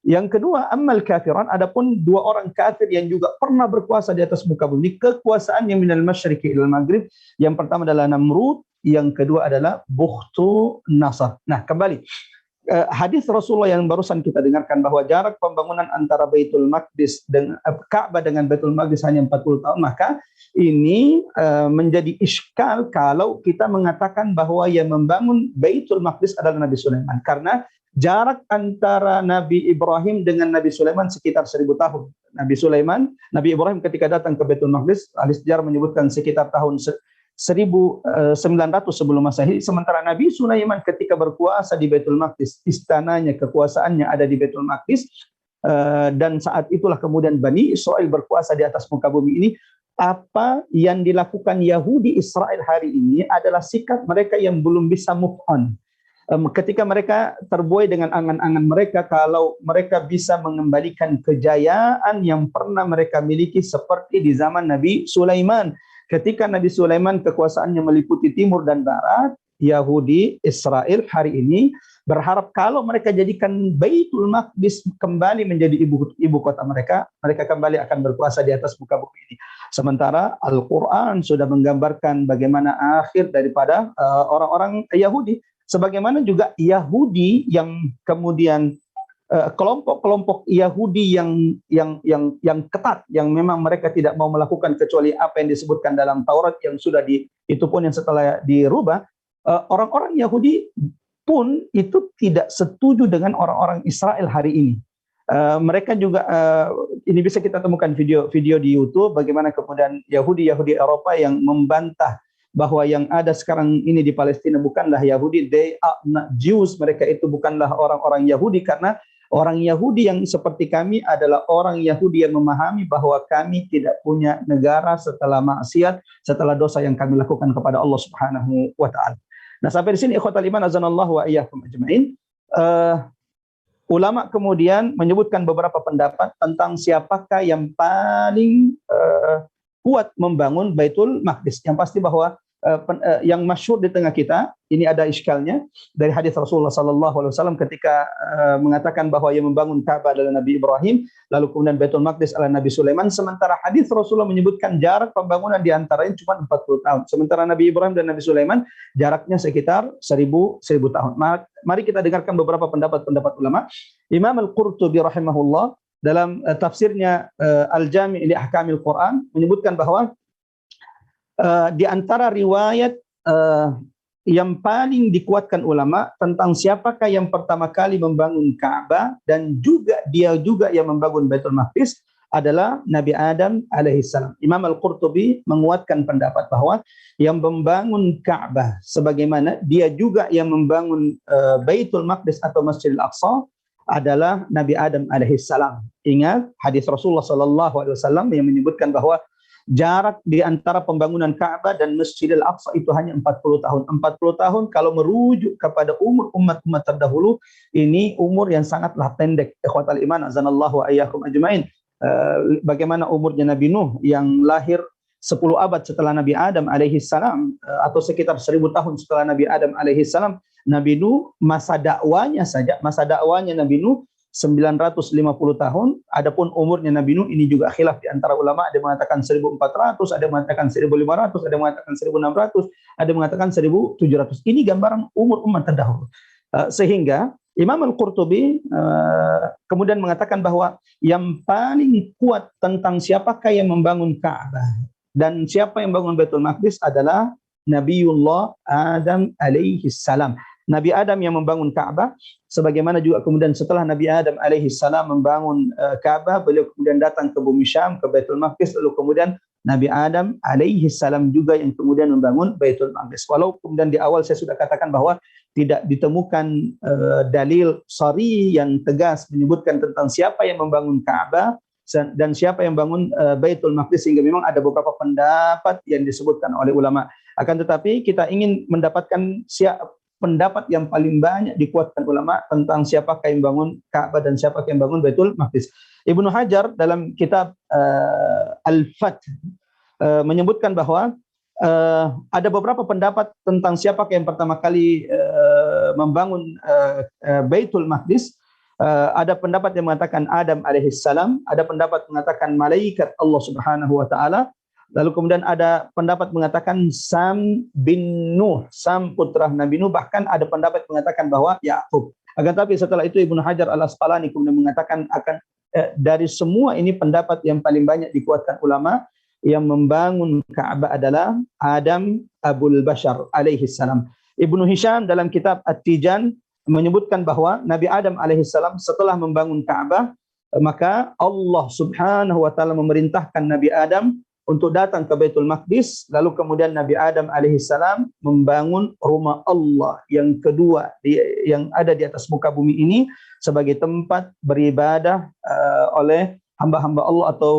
B: Yang kedua, amal kafiran, adapun 2 orang kafir yang juga pernah berkuasa di atas muka bumi, kekuasaan yang minal masyriqi ilal maghrib. Yang pertama adalah Namrud, yang kedua adalah Bukhtu Nasr. Nah, kembali hadis Rasulullah yang barusan kita dengarkan bahwa jarak pembangunan antara Baitul Maqdis dengan Ka'bah dengan Baitul Maqdis hanya 40 tahun, maka ini menjadi iskal kalau kita mengatakan bahwa yang membangun Baitul Maqdis adalah Nabi Sulaiman, karena jarak antara Nabi Ibrahim dengan Nabi Sulaiman sekitar 1000 tahun. Nabi Ibrahim ketika datang ke Baitul Maqdis, ahli sejarah menyebutkan sekitar tahun 1900 sebelum Masehi. Sementara Nabi Sulaiman ketika berkuasa di Baitul Maqdis, istananya, kekuasaannya ada di Baitul Maqdis, dan saat itulah kemudian Bani Israel berkuasa di atas muka bumi ini. Apa yang dilakukan Yahudi Israel hari ini adalah sikap mereka yang belum bisa move on. Ketika mereka terbuai dengan angan-angan mereka, kalau mereka bisa mengembalikan kejayaan yang pernah mereka miliki seperti di zaman Nabi Sulaiman. Ketika Nabi Sulaiman kekuasaannya meliputi timur dan barat, Yahudi Israel hari ini berharap kalau mereka jadikan Baitul Maqdis kembali menjadi ibu kota mereka, mereka kembali akan berkuasa di atas muka bumi ini. Sementara Al-Quran sudah menggambarkan bagaimana akhir daripada orang-orang Yahudi. Sebagaimana juga Yahudi yang kemudian kelompok-kelompok Yahudi yang ketat, yang memang mereka tidak mau melakukan kecuali apa yang disebutkan dalam Taurat yang sudah itu pun yang setelah dirubah, orang-orang Yahudi pun itu tidak setuju dengan orang-orang Israel hari ini. Mereka juga ini bisa kita temukan video di YouTube bagaimana kemudian Yahudi Eropa yang membantah bahwa yang ada sekarang ini di Palestina bukanlah Yahudi, they are not Jews, mereka itu bukanlah orang-orang Yahudi, karena orang Yahudi yang seperti kami adalah orang Yahudi yang memahami bahwa kami tidak punya negara setelah maksiat, setelah dosa yang kami lakukan kepada Allah Subhanahu wa taala. Nah, sampai di sini ikhwatal iman azanallahu wa iyyakum ajmain. Ulama kemudian menyebutkan beberapa pendapat tentang siapakah yang paling kuat membangun Baitul Maqdis. Yang pasti bahwa yang masyhur di tengah kita ini ada iskalnya dari hadis Rasulullah SAW ketika mengatakan bahwa yang membangun Ka'bah adalah Nabi Ibrahim, lalu kemudian Baitul Maqdis adalah Nabi Sulaiman. Sementara hadis Rasulullah menyebutkan jarak pembangunan di antaranya cuma 40 tahun. Sementara Nabi Ibrahim dan Nabi Sulaiman jaraknya sekitar 1000 tahun. Mari kita dengarkan beberapa pendapat ulama. Imam Al-Qurtubi rahimahullah dalam tafsirnya Al-Jami' li Ahkamil Quran menyebutkan bahwa di antara riwayat yang paling dikuatkan ulama tentang siapakah yang pertama kali membangun Ka'bah dan juga dia juga yang membangun Baitul Maqdis adalah Nabi Adam alaihissalam. Imam Al-Qurtubi menguatkan pendapat bahwa yang membangun Ka'bah sebagaimana dia juga yang membangun Baitul Maqdis atau Masjidil Aqsa adalah Nabi Adam alaihissalam. Ingat hadis Rasulullah sallallahu alaihi wasallam yang menyebutkan bahwa jarak di antara pembangunan Ka'bah dan Masjidil Aqsa itu hanya 40 tahun. 40 tahun kalau merujuk kepada umur umat-umat terdahulu, ini umur yang sangatlah pendek. Ikhwatal iman, azanallahu wa iyyakum ajmain. Bagaimana umurnya Nabi Nuh yang lahir 10 abad setelah Nabi Adam alaihissalam, atau sekitar 1000 tahun setelah Nabi Adam alaihissalam. Nabi Nuh masa dakwanya Nabi Nuh 950 tahun. Adapun umurnya Nabi Nuh ini juga khilaf di antara ulama, ada yang mengatakan 1400, ada yang mengatakan 1500, ada yang mengatakan 1600, ada yang mengatakan 1700. Ini gambaran umur umat terdahulu. Sehingga Imam Al-Qurtubi kemudian mengatakan bahwa yang paling kuat tentang siapakah yang membangun Ka'bah dan siapa yang membangun Baitul Maqdis adalah Nabiullah Adam alaihi salam. Nabi Adam yang membangun Ka'bah, sebagaimana juga kemudian setelah Nabi Adam alaihi salam membangun Ka'bah, beliau kemudian datang ke bumi Syam, ke Baitul Maqdis, lalu kemudian Nabi Adam alaihi salam juga yang kemudian membangun Baitul Maqdis. Walau kemudian di awal saya sudah katakan bahwa tidak ditemukan dalil shar'i yang tegas menyebutkan tentang siapa yang membangun Ka'bah dan siapa yang membangun Baitul Maqdis, sehingga memang ada beberapa pendapat yang disebutkan oleh ulama. Akan tetapi kita ingin mendapatkan pendapat yang paling banyak dikuatkan ulama tentang siapakah yang bangun Ka'bah dan siapakah yang bangun Baitul Maqdis. Ibnu Hajar dalam kitab Al-Fath menyebutkan bahwa ada beberapa pendapat tentang siapakah yang pertama kali membangun Baitul Maqdis. Ada pendapat yang mengatakan Adam alaihissalam, ada pendapat mengatakan malaikat Allah Subhanahu wa taala. Lalu kemudian ada pendapat mengatakan Sam bin Nuh, Sam putra Nabi Nuh, bahkan ada pendapat mengatakan bahwa Yakub. Akan tapi setelah itu Ibnu Hajar Al-Asqalani kemudian mengatakan akan dari semua ini pendapat yang paling banyak dikuatkan ulama yang membangun Ka'bah adalah Adam Abul Bashar alaihi salam. Ibnu Hisham dalam kitab At-Tijan menyebutkan bahwa Nabi Adam alaihi salam setelah membangun Ka'bah, maka Allah Subhanahu wa taala memerintahkan Nabi Adam untuk datang ke Baitul Maqdis, lalu kemudian Nabi Adam alaihissalam membangun rumah Allah yang kedua yang ada di atas muka bumi ini sebagai tempat beribadah oleh hamba-hamba Allah atau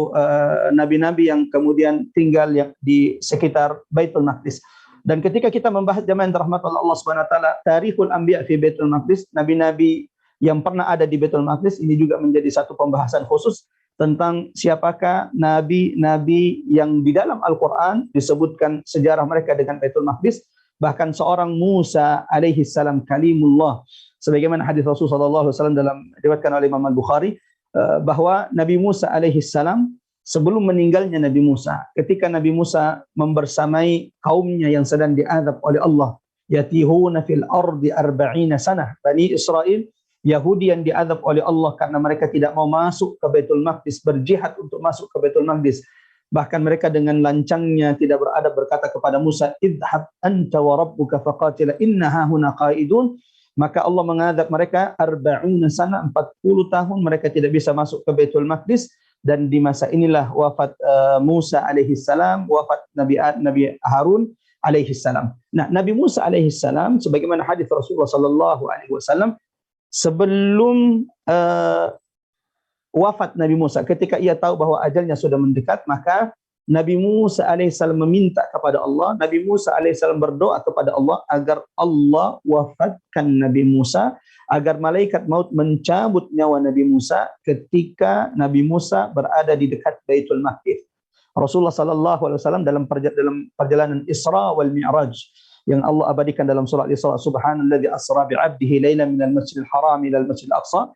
B: nabi-nabi yang kemudian tinggal di sekitar Baitul Maqdis. Dan ketika kita membahas jamaah rahmat Allah Subhanahu wa taala, Tarikhul Anbiya fi Baitul Maqdis, nabi-nabi yang pernah ada di Baitul Maqdis, ini juga menjadi satu pembahasan khusus tentang siapakah nabi-nabi yang di dalam Al-Quran disebutkan sejarah mereka dengan Baitul Maqdis. Bahkan seorang Musa alaihi salam kalimullah, sebagaimana hadis Rasulullah SAW dalam diriwayatkan oleh Imam Al-Bukhari, bahwa Nabi Musa alaihi salam sebelum meninggalnya Nabi Musa, ketika Nabi Musa membersamai kaumnya yang sedang diazab oleh Allah, yatihuna fil ardi 40 sanah, Bani Israel Yahudi yang diazab oleh Allah karena mereka tidak mau masuk ke Baitul Maqdis, berjihad untuk masuk ke Baitul Maqdis. Bahkan mereka dengan lancangnya tidak beradab berkata kepada Musa, idhab anta wa rabbuka faqatila inna hahuna qaidun. Maka Allah mengazab mereka 40 sana, 40 tahun mereka tidak bisa masuk ke Baitul Maqdis. Dan di masa inilah wafat Musa alaihissalam, wafat Nabi Harun alaihissalam. Nah, Nabi Musa alaihissalam sebagaimana hadis Rasulullah sallallahu alaihi wasallam, sebelum wafat Nabi Musa, ketika ia tahu bahwa ajalnya sudah mendekat, maka Nabi Musa alaihissalam meminta kepada Allah, Nabi Musa alaihissalam berdoa kepada Allah agar Allah wafatkan Nabi Musa, agar malaikat maut mencabut nyawa Nabi Musa ketika Nabi Musa berada di dekat Baitul Maqdis. Rasulullah sallallahu alaihi wasallam dalam perjalanan Isra wal Mi'raj yang Allah abadikan dalam surah Al-Isra, subhanalladzi asra bi'abdihi lailan minal masjidil haram ilal masjidil aqsa.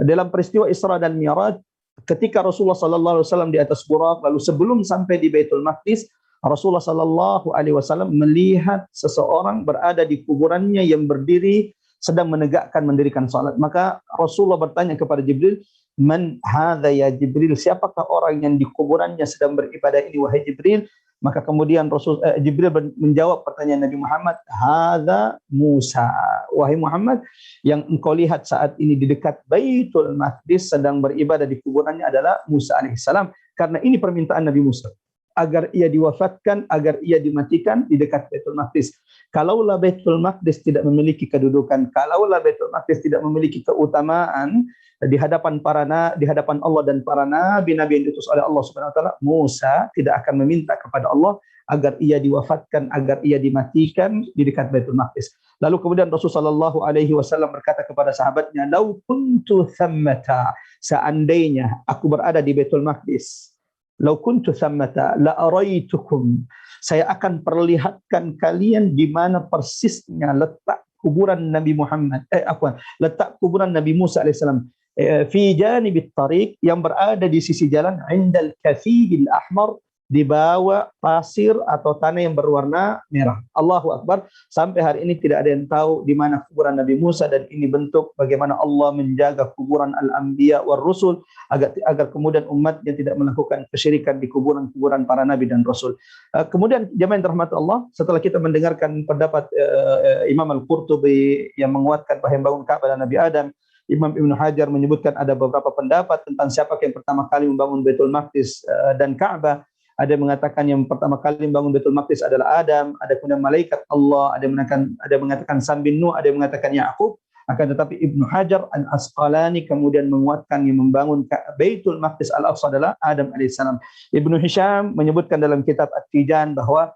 B: Dalam peristiwa Isra dan Mi'raj, ketika Rasulullah sallallahu alaihi wasallam di atas burak, lalu sebelum sampai di Baitul Maqdis, Rasulullah sallallahu alaihi wasallam melihat seseorang berada di kuburannya yang berdiri sedang mendirikan salat. Maka Rasulullah bertanya kepada Jibril, "Man hadza ya Jibril?" Siapakah orang yang di kuburannya sedang beribadah ini wahai Jibril? Maka kemudian Jibril menjawab pertanyaan Nabi Muhammad, hadza Musa. Wahai Muhammad, yang engkau lihat saat ini di dekat Baitul Maqdis sedang beribadah di kuburannya adalah Musa alaihissalam. Karena ini permintaan Nabi Musa, agar ia diwafatkan, agar ia dimatikan di dekat Baitul Maqdis. Kalaulah Baitul Maqdis tidak memiliki kedudukan, kalaulah Baitul Maqdis tidak memiliki keutamaan di hadapan Allah dan para nabi-nabi yang diutus oleh Allah Subhanahu wa taala, Musa tidak akan meminta kepada Allah agar ia diwafatkan, agar ia dimatikan di dekat Baitul Maqdis. Lalu kemudian Rasulullah sallallahu alaihi wasallam berkata kepada sahabatnya, "Lau kuntu thammata", seandainya aku berada di Baitul Maqdis, "Lau kuntu thammata la araitukum", saya akan perlihatkan kalian di mana persisnya letak kuburan Nabi letak kuburan Nabi Musa alaihissalam, fi janibit tariq, yang berada di sisi jalan, indal kathibil ahmar, di bawah pasir atau tanah yang berwarna merah. Allahu Akbar. Sampai hari ini tidak ada yang tahu di mana kuburan Nabi Musa, dan ini bentuk bagaimana Allah menjaga kuburan al-anbiya war rusul agar kemudian umatnya tidak melakukan kesyirikan di kuburan-kuburan para nabi dan rasul. Kemudian jemaah yang dirahmati Allah, setelah kita mendengarkan pendapat Imam Al-Qurtubi yang menguatkan bahawa membangun Ka'bah dan Nabi Adam, Imam Ibn Hajar menyebutkan ada beberapa pendapat tentang siapa yang pertama kali membangun Baitul Maqdis dan Ka'bah. Ada yang mengatakan yang pertama kali membangun Baitul Maqdis adalah Adam, ada kemudian malaikat Allah, ada yang mengatakan Sam bin Nuh, ada yang mengatakan Ya'qub. Akan tetapi Ibnu Hajar Al-Asqalani kemudian menguatkan yang membangun Baitul Maqdis Al-Aqsa adalah Adam alaihissalam. Ibnu Hisham menyebutkan dalam kitab At-Tijan bahwa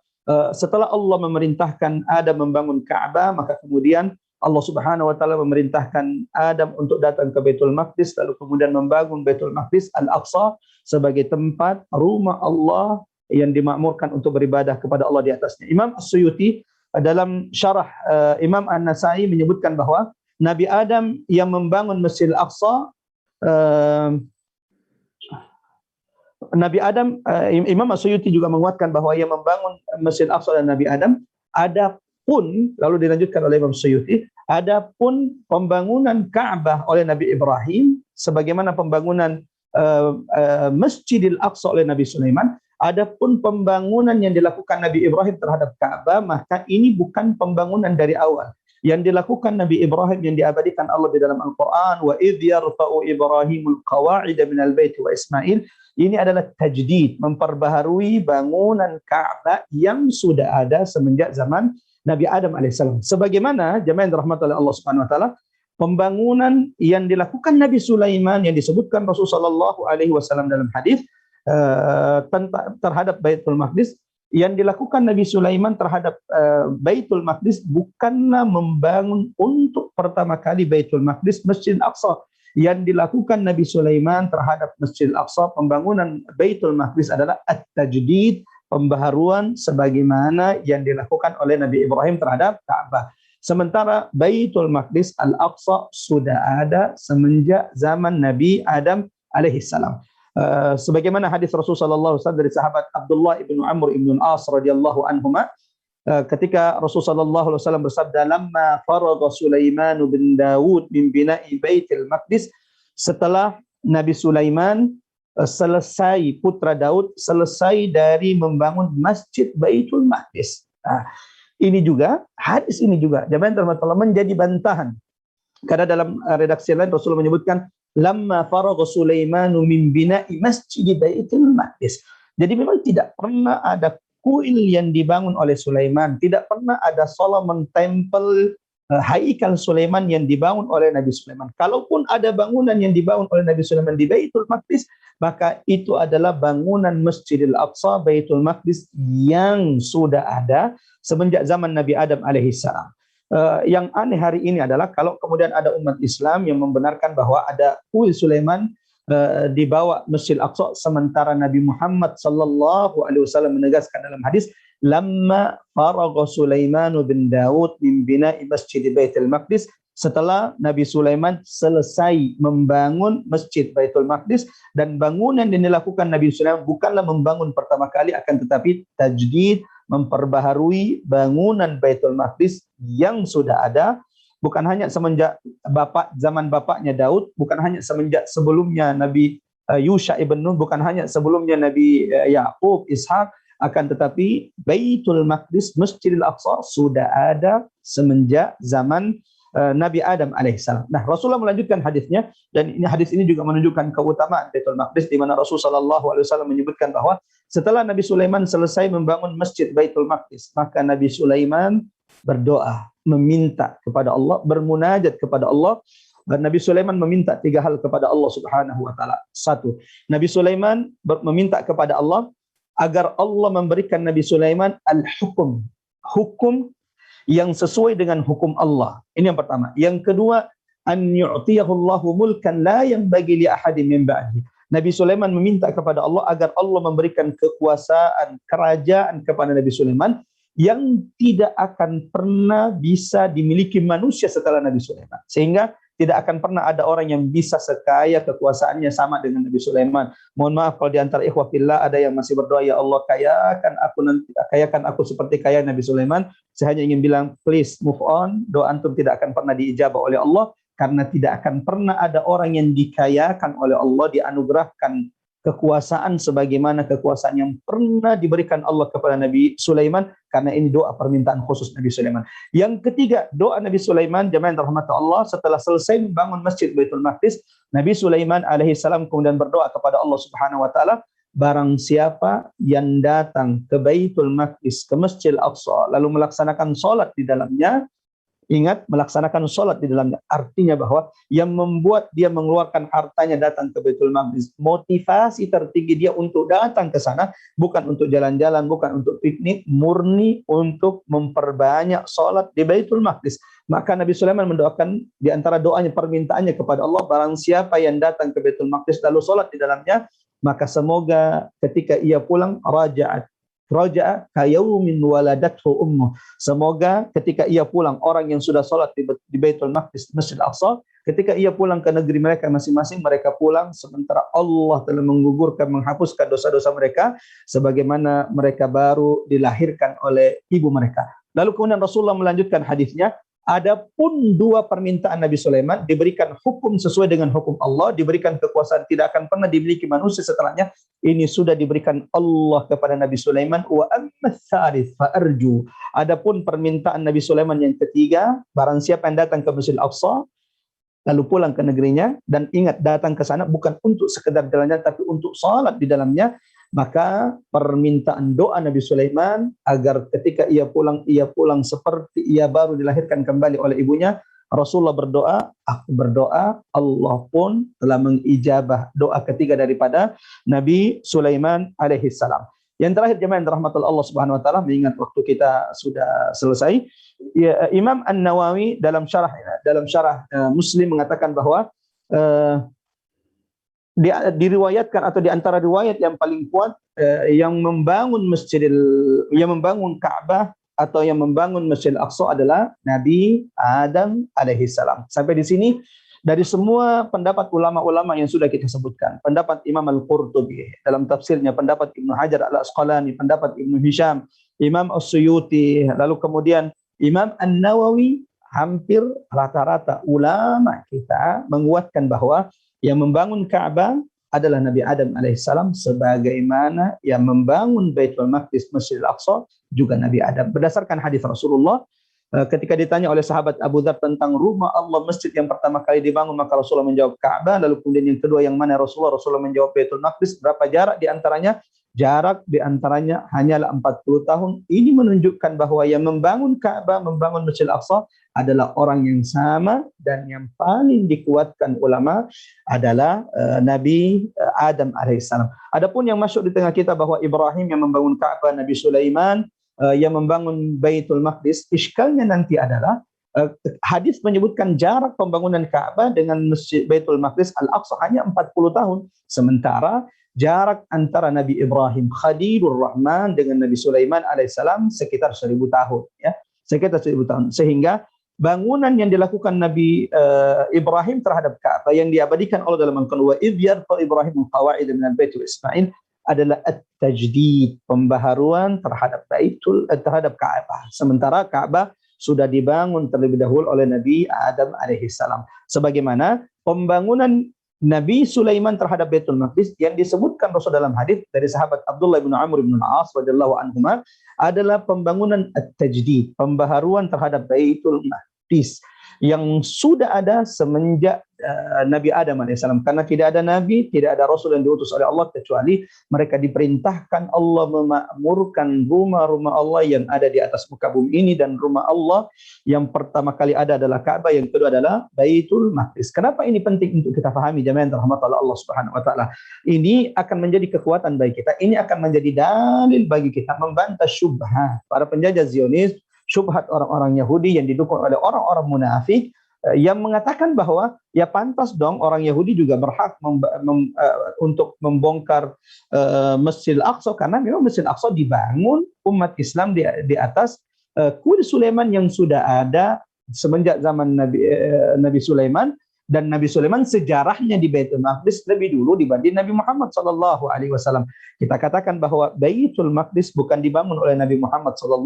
B: setelah Allah memerintahkan Adam membangun Ka'bah, maka kemudian Allah Subhanahu wa taala memerintahkan Adam untuk datang ke Baitul Maqdis, lalu kemudian membangun Baitul Maqdis Al-Aqsa sebagai tempat rumah Allah yang dimakmurkan untuk beribadah kepada Allah di atasnya. Imam As-Suyuti dalam syarah Imam An-Nasai menyebutkan bahwa Nabi Adam yang membangun Masjid Al-Aqsa, Nabi Adam, Imam As-Suyuti juga menguatkan bahwa yang membangun Masjid Al-Aqsa dan Nabi Adam. Adapun, lalu dilanjutkan oleh Imam Suyuti, adapun pembangunan Ka'bah oleh Nabi Ibrahim, sebagaimana pembangunan Masjidil Aqsa oleh Nabi Sulaiman, adapun pembangunan yang dilakukan Nabi Ibrahim terhadap Ka'bah, maka ini bukan pembangunan dari awal. Yang dilakukan Nabi Ibrahim yang diabadikan Allah di dalam Al-Quran, wa idh yarfa'u Ibrahimul qawa'ida minal baiti wa Ismail, ini adalah tajdid, memperbaharui bangunan Ka'bah yang sudah ada semenjak zaman Nabi Adam alaihissalam. Sebagaimana jemaah yang dirahmati oleh Allah Subhanahu wa taala, pembangunan yang dilakukan Nabi Sulaiman yang disebutkan Rasulullah sallallahu alaihi wasallam dalam hadis terhadap Baitul Maqdis, yang dilakukan Nabi Sulaiman terhadap Baitul Maqdis bukanlah membangun untuk pertama kali Baitul Maqdis, Masjid Al-Aqsa. Yang dilakukan Nabi Sulaiman terhadap Masjid Al-Aqsa, pembangunan Baitul Maqdis adalah at-tajdid, pembaharuan sebagaimana yang dilakukan oleh Nabi Ibrahim terhadap Ka'bah. Sementara Baitul Maqdis Al-Aqsa sudah ada semenjak zaman Nabi Adam alaihissalam. Sebagaimana hadis Rasulullah sallallahu alaihi wasallam dari sahabat Abdullah ibnu Amr ibnu Al-As radhiyallahu anhuma, ketika Rasulullah sallallahu alaihi wasallam bersabda, "Lamma faragha Sulaiman bin Daud min bina'i Baitul Maqdis", setelah Nabi Sulaiman selesai, putra Daud selesai dari membangun Masjid Baitul Maqdis. Ini juga, hadis ini juga jemaah yang menjadi bantahan. Karena dalam redaksi lain Rasulullah menyebutkan lamma faragha Sulaimanu min bina'i Masjid Baitul Maqdis. Jadi memang tidak pernah ada kuil yang dibangun oleh Sulaiman, tidak pernah ada Solomon Temple, Haikal Sulaiman yang dibangun oleh Nabi Sulaiman. Kalaupun ada bangunan yang dibangun oleh Nabi Sulaiman di Baitul Maqdis, maka itu adalah bangunan Masjidil Aqsa, Baitul Maqdis yang sudah ada semenjak zaman Nabi Adam alaihissalam. Yang aneh hari ini adalah kalau kemudian ada umat Islam yang membenarkan bahwa ada kuil Sulaiman di bawah Masjid Al-Aqsa, sementara Nabi Muhammad sallallahu alaihi wasallam menegaskan dalam hadis, lamma faragha Sulaiman bin Daud min bina'i Masjid Baitul Maqdis, setelah Nabi Sulaiman selesai membangun Masjid Baitul Maqdis, dan bangunan yang dilakukan Nabi Sulaiman bukanlah membangun pertama kali, akan tetapi tajdid, memperbaharui bangunan Baitul Maqdis yang sudah ada, bukan hanya semenjak zaman bapaknya Daud, bukan hanya semenjak sebelumnya Nabi Yusha ibn Nun, bukan hanya sebelumnya Nabi Ya'qub, Ishak, Akan tetapi Baitul Maqdis, Masjidil Aqsa sudah ada semenjak zaman Nabi Adam alaihissalam. Nah, Rasulullah melanjutkan hadisnya, dan hadis ini juga menunjukkan keutamaan Baitul Maqdis, di mana Rasulullah sallallahu alaihi wasallam menyebutkan bahwa setelah Nabi Sulaiman selesai membangun Masjid Baitul Maqdis, maka Nabi Sulaiman berdoa, meminta kepada Allah, bermunajat kepada Allah. Dan Nabi Sulaiman meminta 3 hal kepada Allah Subhanahu wa taala. 1, Nabi Sulaiman meminta kepada Allah agar Allah memberikan Nabi Sulaiman al-hukum, hukum yang sesuai dengan hukum Allah. Ini yang pertama. Yang kedua, an yu'tiyahu Allahu mulkan la yanbaghi li ahadin min ba'di. Nabi Sulaiman meminta kepada Allah agar Allah memberikan kekuasaan, kerajaan kepada Nabi Sulaiman yang tidak akan pernah bisa dimiliki manusia setelah Nabi Sulaiman. Sehingga tidak akan pernah ada orang yang bisa sekaya kekuasaannya sama dengan Nabi Sulaiman. Mohon maaf kalau di antara ikhwah fillah ada yang masih berdoa, ya Allah kayakan aku seperti kaya Nabi Sulaiman. Saya hanya ingin bilang, please move on. Doa antum tidak akan pernah diijabah oleh Allah, karena tidak akan pernah ada orang yang dikayakan oleh Allah, dianugerahkan kekuasaan sebagaimana kekuasaan yang pernah diberikan Allah kepada Nabi Sulaiman, karena ini doa permintaan khusus Nabi Sulaiman. Yang ketiga, doa Nabi Sulaiman, jemaah yang dirahmati Allah, setelah selesai membangun Masjid Baitul Maqdis, Nabi Sulaiman alaihissalam kemudian berdoa kepada Allah Subhanahu wa taala, barang siapa yang datang ke Baitul Maqdis, ke Masjid Al-Aqsa, lalu melaksanakan sholat di dalamnya. Ingat, melaksanakan sholat di dalamnya. Artinya bahwa yang membuat dia mengeluarkan hartanya datang ke Baitul Maqdis, motivasi tertinggi dia untuk datang ke sana, bukan untuk jalan-jalan, bukan untuk piknik, murni untuk memperbanyak sholat di Baitul Maqdis. Maka Nabi Sulaiman mendoakan, di antara doanya, permintaannya kepada Allah, barang siapa yang datang ke Baitul Maqdis lalu sholat di dalamnya, maka semoga ketika ia pulang, raja'a kayaumin waladathu ummuh. Semoga ketika ia pulang, orang yang sudah sholat di Baitul Maqdis, Masjid Al-Aqsa, ketika ia pulang ke negeri mereka masing-masing, mereka pulang sementara Allah telah menggugurkan, menghapuskan dosa-dosa mereka, sebagaimana mereka baru dilahirkan oleh ibu mereka. Lalu kemudian Rasulullah melanjutkan hadisnya, adapun 2 permintaan Nabi Sulaiman, diberikan hukum sesuai dengan hukum Allah, diberikan kekuasaan tidak akan pernah dimiliki manusia setelahnya, ini sudah diberikan Allah kepada Nabi Sulaiman. Wa amma tsalits fa arju. Adapun permintaan Nabi Sulaiman yang ketiga, barang siapa yang datang ke Masjid Al-Aqsa lalu pulang ke negerinya, dan ingat datang ke sana bukan untuk sekedar jalan-jalan tapi untuk salat di dalamnya, maka permintaan doa Nabi Sulaiman agar ketika ia pulang seperti ia baru dilahirkan kembali oleh ibunya. Rasulullah berdoa, aku berdoa, Allah pun telah mengijabah doa ketiga daripada Nabi Sulaiman alaihissalam. Yang terakhir, jemaah yang dirahmati Allah Subhanahu wa taala, mengingat waktu kita sudah selesai, ya, Imam An-Nawawi dalam syarah Muslim mengatakan bahwa diriwayatkan, atau di antara riwayat yang paling kuat, yang membangun Ka'bah atau yang membangun Masjid Al-Aqsa adalah Nabi Adam alaihissalam. Sampai di sini, dari semua pendapat ulama-ulama yang sudah kita sebutkan, pendapat Imam Al-Qurtubi dalam tafsirnya, pendapat Ibnu Hajar Al-Asqalani, pendapat Ibnu Hisham, Imam As-Suyuti, lalu kemudian Imam An-Nawawi, hampir rata-rata ulama kita menguatkan bahwa yang membangun Ka'bah adalah Nabi Adam alaihissalam, sebagaimana yang membangun Baitul Maqdis, Masjid Al-Aqsa juga Nabi Adam. Berdasarkan hadis Rasulullah, ketika ditanya oleh sahabat Abu Dzar tentang rumah Allah, masjid yang pertama kali dibangun, maka Rasulullah menjawab Ka'bah. Lalu kemudian yang kedua yang mana Rasulullah menjawab Baitul Maqdis. Berapa jarak di antaranya? Jarak di antaranya hanyalah 40 tahun. Ini menunjukkan bahwa yang membangun Ka'bah, membangun Masjid Al-Aqsa adalah orang yang sama, dan yang paling dikuatkan ulama adalah Nabi Adam alaihissalam. Adapun yang masuk di tengah kita bahwa Ibrahim yang membangun Ka'bah, Nabi Sulaiman yang membangun Baitul Maqdis, iskalnya nanti adalah hadis menyebutkan jarak pembangunan Ka'bah dengan Masjid Baitul Maqdis Al-Aqsa hanya 40 tahun. Sementara jarak antara Nabi Ibrahim Khalilur Rahman dengan Nabi Sulaiman alaihissalam sekitar 1000 tahun, ya. Sekitar 1000 tahun. Sehingga bangunan yang dilakukan Nabi Ibrahim terhadap Ka'bah yang diabadikan Allah dalam Al-Qur'an, wa idh yarfa Ibrahim al-qawa'id min al-bait wa Ismail, adalah at-tajdid, pembaharuan terhadap Ka'bah. Sementara Ka'bah sudah dibangun terlebih dahulu oleh Nabi Adam alaihissalam. Sebagaimana pembangunan Nabi Sulaiman terhadap Baitul Maqdis yang disebutkan Rasul dalam hadis dari sahabat Abdullah bin Amr bin Al-As radhiyallahu anhuma adalah pembangunan at-tajdid, pembaharuan terhadap Baitul Maqdis yang sudah ada semenjak Nabi Adam alaihissalam. Karena tidak ada nabi, tidak ada rasul yang diutus oleh Allah kecuali mereka diperintahkan Allah memakmurkan rumah-rumah Allah yang ada di atas muka bumi ini, dan rumah Allah yang pertama kali ada adalah Ka'bah, yang kedua adalah Baitul Maqdis. Kenapa ini penting untuk kita pahami jemaah yang dirahmati Allah Subhanahu wa taala? Ini akan menjadi kekuatan bagi kita. Ini akan menjadi dalil bagi kita membantah syubhat para penjajah Zionis, syubhat orang-orang Yahudi yang didukung oleh orang-orang munafik yang mengatakan bahwa ya pantas dong orang Yahudi juga berhak untuk membongkar Masjidil Aqsa, karena memang Masjidil Aqsa dibangun umat Islam di atas kuil Sulaiman yang sudah ada semenjak zaman Nabi Sulaiman. Dan Nabi Sulaiman sejarahnya di Baitul Maqdis lebih dulu dibanding Nabi Muhammad SAW. Kita katakan bahwa Baitul Maqdis bukan dibangun oleh Nabi Muhammad SAW.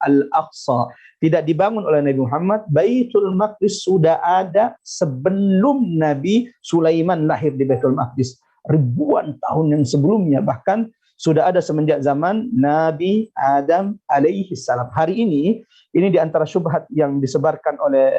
B: Al-Aqsa tidak dibangun oleh Nabi Muhammad. Baitul Maqdis sudah ada sebelum Nabi Sulaiman lahir di Baitul Maqdis. Ribuan tahun yang sebelumnya, bahkan sudah ada semenjak zaman Nabi Adam alaihi salam. Hari ini di antara syubhat yang disebarkan oleh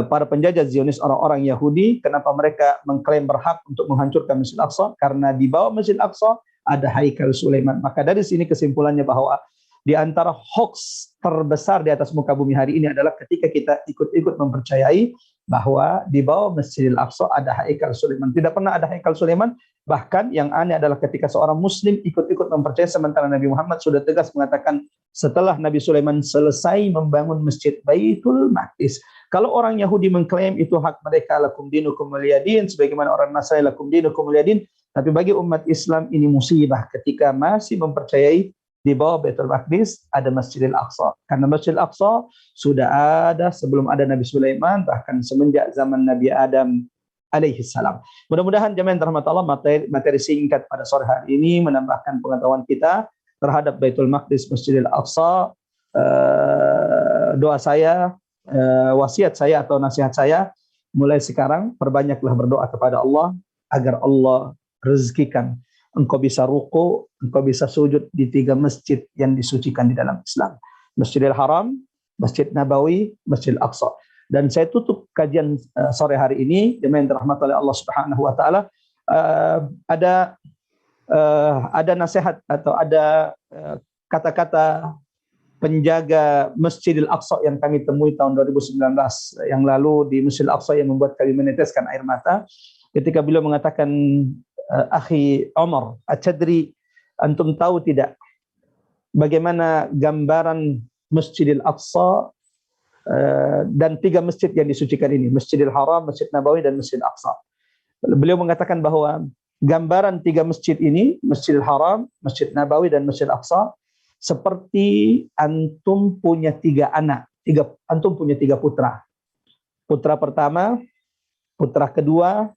B: para penjajah Zionis, orang-orang Yahudi. Kenapa mereka mengklaim berhak untuk menghancurkan Masjid Al-Aqsa? Karena di bawah Masjid Al-Aqsa ada Haikal Sulaiman. Maka dari sini kesimpulannya bahwa di antara hoax terbesar di atas muka bumi hari ini adalah ketika kita ikut-ikut mempercayai bahwa di bawah Masjidil Aqsa ada Haikal Sulaiman. Tidak pernah ada Haikal Sulaiman. Bahkan yang aneh adalah ketika seorang muslim ikut-ikut mempercayai, sementara Nabi Muhammad sudah tegas mengatakan setelah Nabi Sulaiman selesai membangun Masjid Baitul Maqdis. Kalau orang Yahudi mengklaim itu hak mereka, lakum dinukum waliyadin, sebagaimana orang Nasrani lakum dinukum waliyadin, tapi bagi umat Islam ini musibah ketika masih mempercayai di bawah Baitul Maqdis ada Masjidil Aqsa. Karena Masjidil Aqsa sudah ada sebelum ada Nabi Sulaiman, bahkan semenjak zaman Nabi Adam alaihi salam. Mudah-mudahan jemaah yang dirahmati Allah, materi singkat pada sore hari ini menambahkan pengetahuan kita terhadap Baitul Maqdis, Masjidil Aqsa. Doa saya, wasiat saya atau nasihat saya mulai sekarang, perbanyaklah berdoa kepada Allah agar Allah rezekikan engkau bisa ruku, engkau bisa sujud di 3 masjid yang disucikan di dalam Islam. Masjidil Haram, Masjid Nabawi, Masjidil Aqsa. Dan saya tutup kajian sore hari ini dengan dirahmati oleh Allah Subhanahu wa taala. Ada nasihat atau ada kata-kata penjaga Masjidil Aqsa yang kami temui tahun 2019 yang lalu di Masjidil Aqsa yang membuat kami meneteskan air mata ketika beliau mengatakan, Akhi Omar, atadri, antum tahu tidak bagaimana gambaran Masjidil Aqsa dan 3 masjid yang disucikan ini, Masjidil Haram, Masjid Nabawi, dan Masjidil Aqsa. Beliau mengatakan bahwa gambaran 3 masjid ini, Masjidil Haram, Masjid Nabawi, dan Masjidil Aqsa, seperti antum punya 3 anak, antum punya 3 putra. Putra pertama, putra kedua,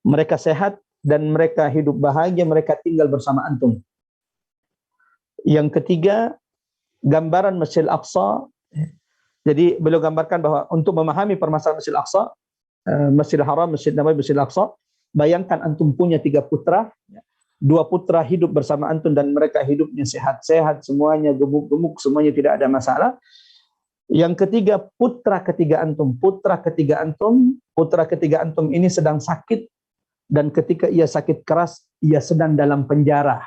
B: mereka sehat dan mereka hidup bahagia, mereka tinggal bersama antum. Yang ketiga, gambaran Masjidil Aqsa. Jadi beliau gambarkan bahwa untuk memahami permasalahan Masjidil Aqsa, Masjidil Haram, Masjid Nabawi, Masjidil Aqsa, bayangkan antum punya 3 putra, 2 putra hidup bersama antum dan mereka hidupnya sehat-sehat, semuanya gemuk-gemuk, semuanya tidak ada masalah. Yang ketiga, putra ketiga antum ini sedang sakit, dan ketika ia sakit keras, ia sedang dalam penjara.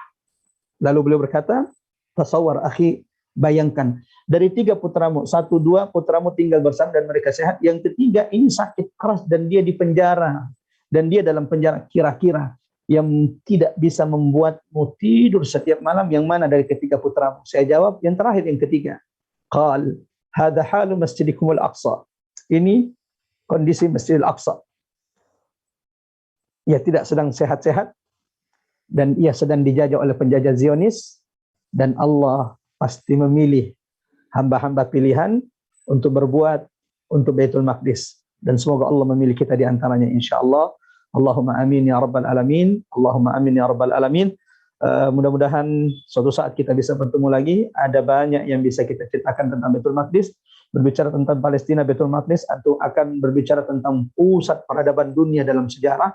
B: Lalu beliau berkata, tasawwar akhi, bayangkan, dari 3 putramu, 1-2 putramu tinggal bersama dan mereka sehat, yang ketiga ini sakit keras dan dia di penjara, dan dia dalam penjara. Kira-kira yang tidak bisa membuatmu tidur setiap malam yang mana dari ketiga putramu? Saya jawab, yang terakhir, yang ketiga. Qal, hadha halu masjidikumul Aqsa. Ini kondisi Masjidil Aqsa. Ia tidak sedang sehat-sehat dan ia sedang dijajah oleh penjajah Zionis, dan Allah pasti memilih hamba-hamba pilihan untuk berbuat untuk Baitul Maqdis, dan semoga Allah memilih kita di antaranya insyaallah. Allahumma amin ya rabbal alamin. Allahumma amin ya rabbal alamin. Mudah-mudahan suatu saat kita bisa bertemu lagi. Ada banyak yang bisa kita ceritakan tentang Baitul Maqdis. berbicara tentang Palestina, Baitul Maqdis, antum akan berbicara tentang pusat peradaban dunia dalam sejarah.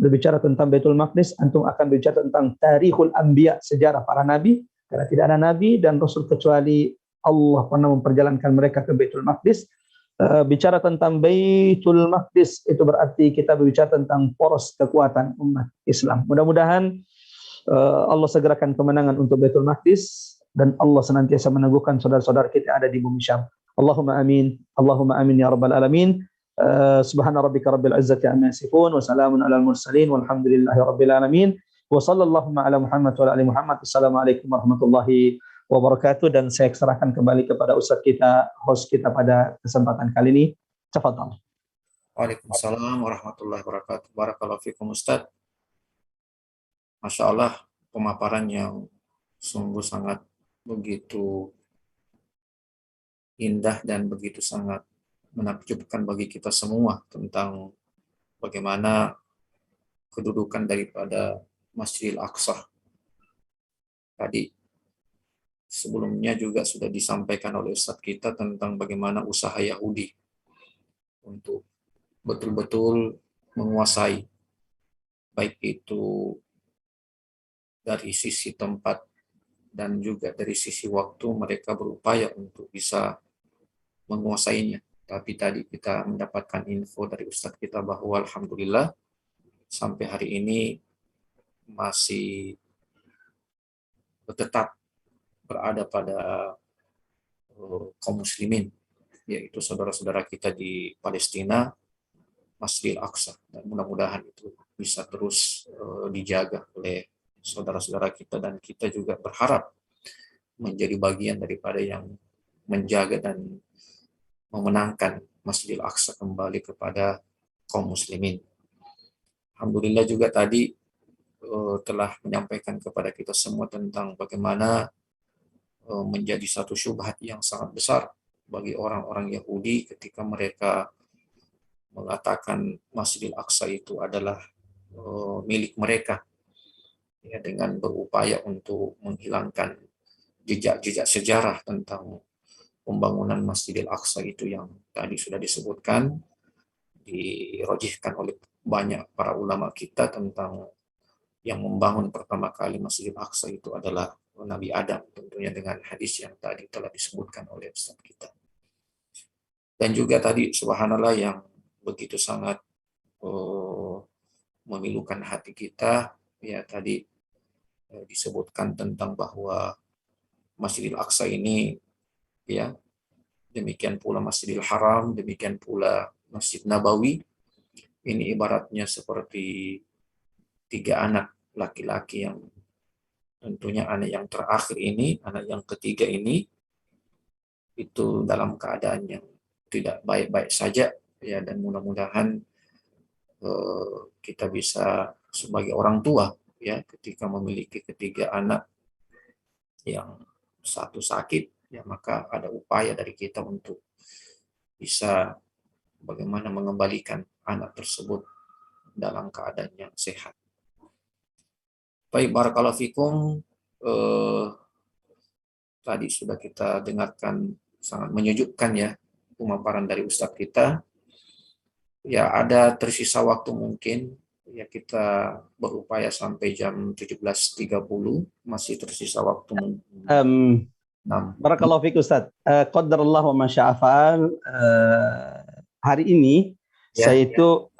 B: Berbicara tentang Baitul Maqdis, antum akan berbicara tentang tarikhul anbiya, sejarah para nabi, karena tidak ada nabi dan rasul kecuali Allah pernah memperjalankan mereka ke Baitul Maqdis. Bicara tentang Baitul Maqdis itu berarti kita berbicara tentang poros kekuatan umat Islam. Mudah-mudahan Allah segerakan kemenangan untuk Baitul Maqdis dan Allah senantiasa meneguhkan saudara-saudara kita ada di bumi Syam. Allahumma amin. Allahumma amin ya rabbal alamin. Subhana rabbika rabbil izzati amma yasifun wa salamun alal mursalin walhamdulillahi rabbil alamin. Wa sallallahu ala Muhammad wa ala ali Muhammad. Assalamualaikum warahmatullahi wabarakatuh, dan saya serahkan kembali kepada ustaz kita, host kita pada kesempatan kali ini. Tafadhal.
A: Waalaikumsalam warahmatullahi wabarakatuh. Barakallahu fikum Ustaz. Masya Allah, pemaparan yang sungguh sangat begitu indah dan begitu sangat menakjubkan bagi kita semua tentang bagaimana kedudukan daripada Masjidil Aqsa. Tadi sebelumnya juga sudah disampaikan oleh Ustadz kita tentang bagaimana usaha Yahudi untuk betul-betul menguasai, baik itu dari sisi tempat dan juga dari sisi waktu. Mereka berupaya untuk bisa menguasainya. Tapi tadi kita mendapatkan info dari Ustadz kita bahwa alhamdulillah sampai hari ini masih tetap berada pada kaum muslimin, yaitu saudara-saudara kita di Palestina, Masjidil Aqsa. Dan mudah-mudahan itu bisa terus dijaga oleh saudara-saudara kita, dan kita juga berharap menjadi bagian daripada yang menjaga dan memenangkan Masjidil Aqsa kembali kepada kaum muslimin. Alhamdulillah juga tadi telah menyampaikan kepada kita semua tentang bagaimana menjadi satu syubhat yang sangat besar bagi orang-orang Yahudi ketika mereka mengatakan Masjidil Aqsa itu adalah milik mereka, ya, dengan berupaya untuk menghilangkan jejak-jejak sejarah tentang pembangunan Masjidil Aqsa itu yang tadi sudah disebutkan, dirojihkan oleh banyak para ulama kita tentang yang membangun pertama kali Masjidil Aqsa itu adalah Nabi Adam, tentunya dengan hadis yang tadi telah disebutkan oleh Ustaz kita. Dan juga tadi subhanallah yang begitu sangat memilukan hati kita, ya, tadi disebutkan tentang bahwa Masjidil Aqsa ini, ya, demikian pula Masjidil Haram, demikian pula Masjid Nabawi, ini ibaratnya seperti tiga anak laki-laki yang tentunya anak yang terakhir ini, anak yang ketiga ini, itu dalam keadaan yang tidak baik-baik saja, ya, dan mudah-mudahan kita bisa sebagai orang tua, ya, ketika memiliki ketiga anak yang satu sakit, ya, maka ada upaya dari kita untuk bisa bagaimana mengembalikan anak tersebut dalam keadaan yang sehat. Baik, barakallahu fikum. Tadi sudah kita dengarkan sangat menyejukkan, ya, pemaparan dari Ustadz kita. Ya, ada tersisa waktu mungkin, ya, kita berupaya sampai jam 17.30, masih tersisa waktu.
B: Barakallahu fiik Ustaz. Qadarullah wa masya'afal. Hari ini
A: Ya,
B: saya itu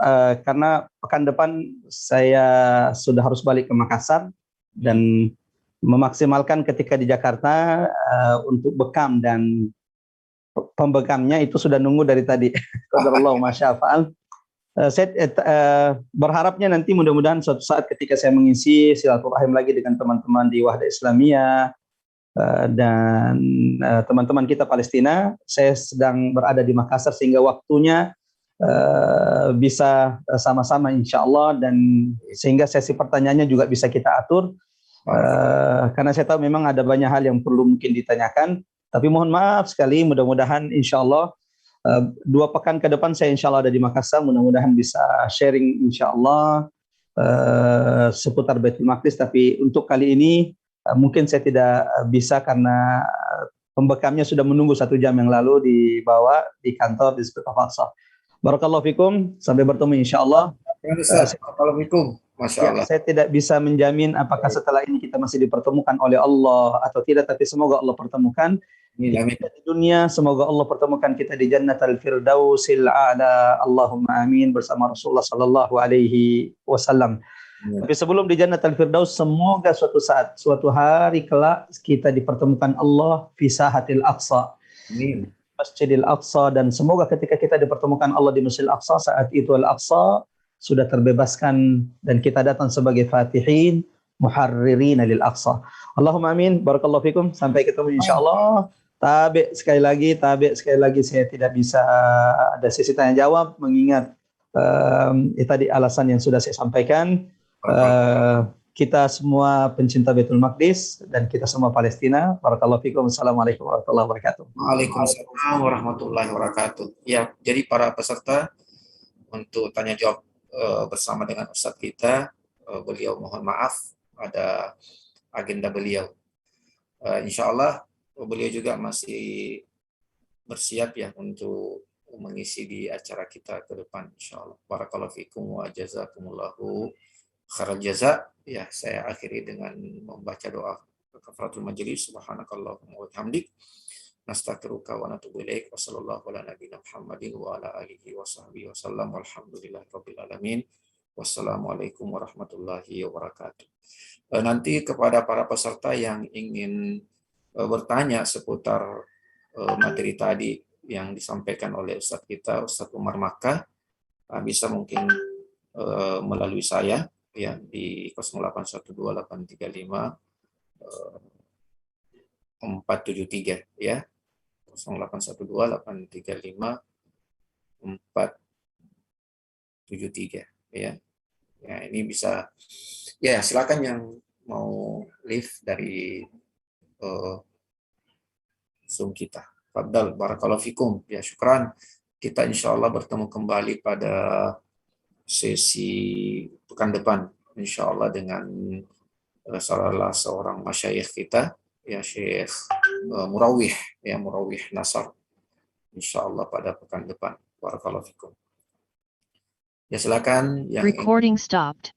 B: karena pekan depan saya sudah harus balik ke Makassar dan memaksimalkan ketika di Jakarta untuk bekam, dan pembekamnya itu sudah nunggu dari tadi. Qadarullah wa masya'afal. Saya berharapnya nanti mudah-mudahan suatu saat ketika saya mengisi silaturahim lagi dengan teman-teman di Wahda Islamiyah dan teman-teman kita Palestina, saya sedang berada di Makassar sehingga waktunya bisa sama-sama insya Allah, dan sehingga sesi pertanyaannya juga bisa kita atur, karena saya tahu memang ada banyak hal yang perlu mungkin ditanyakan, tapi mohon maaf sekali, mudah-mudahan insya Allah 2 pekan ke depan saya insya Allah ada di Makassar, mudah-mudahan bisa sharing insya Allah seputar Baitul Maqdis. Tapi untuk kali ini mungkin saya tidak bisa karena pembekamnya sudah menunggu 1 jam yang lalu dibawa di kantor di Masjid Al-Aqsa. Barakallahu fikum, sampai bertemu insyaallah.
A: Assalamualaikum. Masya
B: Ya,
A: Allah.
B: saya tidak bisa menjamin apakah setelah ini kita masih dipertemukan oleh Allah atau tidak, tapi semoga Allah pertemukan
A: Amin.
B: kita di dunia, semoga Allah pertemukan kita di Jannatul Firdausil A'la. Allahumma amin bersama Rasulullah sallallahu alaihi wasallam. Tapi sebelum di Jannatul Firdaus, semoga suatu saat, suatu hari kelak kita dipertemukan Allah fi sahatil Aqsa.
A: Amin.
B: Masjidil Aqsa, dan semoga ketika kita dipertemukan Allah di Masjidil Aqsa, saat itu Al-Aqsa sudah terbebaskan dan kita datang sebagai fatihin muharririn lil Aqsa. Allahumma amin. Barakallahu fikum. Sampai ketemu insyaallah. Tabe sekali lagi saya tidak bisa ada sesi tanya jawab mengingat tadi alasan yang sudah saya sampaikan. Kita semua pencinta Baitul Maqdis dan kita semua Palestina. Barakallahu fikum. Assalamualaikum warahmatullahi wabarakatuh.
A: Waalaikumsalam warahmatullahi wabarakatuh. Ya, jadi para peserta untuk tanya jawab bersama dengan Ustadz kita, beliau mohon maaf ada agenda beliau. Insya Allah beliau juga masih bersiap ya untuk mengisi di acara kita ke depan. Insya Allah. Barakallahu fikum wa jazakumullahu khairal jaza. Ya, saya akhiri dengan membaca doa kafaratul majelis. Subhanakallahumma wa bihamdik, nastaghfiruka wa natubu ilaik. Wassallallahu ala nabiyina Muhammadin wa ala alihi wa sahbihi wasallam. Walhamdulillahirabbil alamin. Wassalamualaikum warahmatullahi wabarakatuh. Nanti kepada para peserta yang ingin bertanya seputar materi tadi yang disampaikan oleh Ustadz kita, Ustadz Umar Makkah, bisa mungkin melalui saya ya di 0812835 473 ya, 0812835 473 ya. Ya, ini bisa ya, silakan yang mau live dari Zoom kita. Fadal, barakallahu fikum. Ya, syukran. Kita insya Allah bertemu kembali pada sesi pekan depan, insya Allah dengan salah seorang masyayikh kita, ya Syekh Murawih, ya Murawih Nasar, insya Allah pada pekan depan. Barakallahu fikum. Ya, silakan yang
E: Recording stopped.